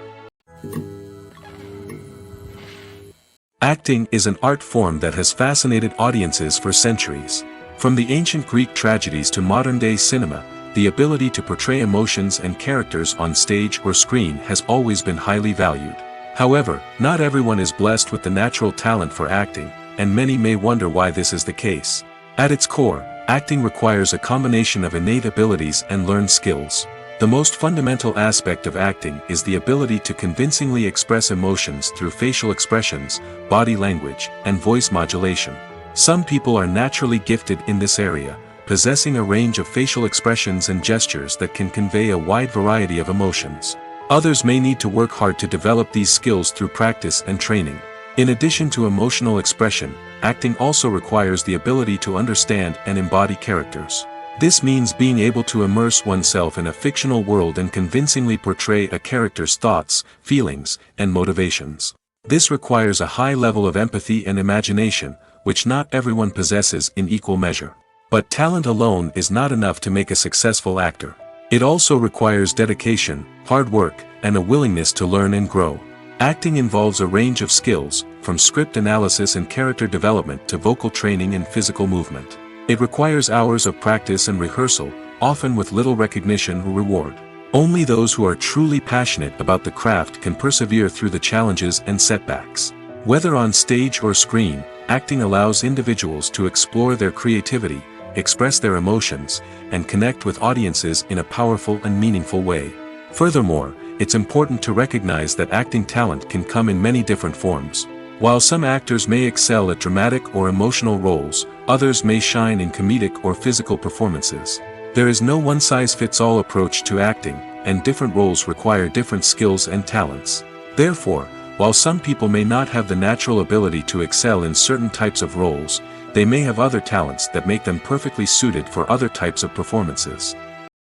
Acting is an art form that has fascinated audiences for centuries. From the ancient Greek tragedies to modern-day cinema, the ability to portray emotions and characters on stage or screen has always been highly valued. However, not everyone is blessed with the natural talent for acting, and many may wonder why this is the case. At its core, acting requires a combination of innate abilities and learned skills. The most fundamental aspect of acting is the ability to convincingly express emotions through facial expressions, body language, and voice modulation. Some people are naturally gifted in this area, possessing a range of facial expressions and gestures that can convey a wide variety of emotions. Others may need to work hard to develop these skills through practice and training. In addition to emotional expression, acting also requires the ability to understand and embody characters. This means being able to immerse oneself in a fictional world and convincingly portray a character's thoughts, feelings, and motivations. This requires a high level of empathy and imagination, which not everyone possesses in equal measure. But talent alone is not enough to make a successful actor. It also requires dedication, hard work, and a willingness to learn and grow. Acting involves a range of skills, from script analysis and character development to vocal training and physical movement. It requires hours of practice and rehearsal, often with little recognition or reward. Only those who are truly passionate about the craft can persevere through the challenges and setbacks. Whether on stage or screen, acting allows individuals to explore their creativity, express their emotions, and connect with audiences in a powerful and meaningful way. Furthermore, it's important to recognize that acting talent can come in many different forms. While some actors may excel at dramatic or emotional roles, others may shine in comedic or physical performances. There is no one-size-fits-all approach to acting, and different roles require different skills and talents. Therefore, while some people may not have the natural ability to excel in certain types of roles, they may have other talents that make them perfectly suited for other types of performances.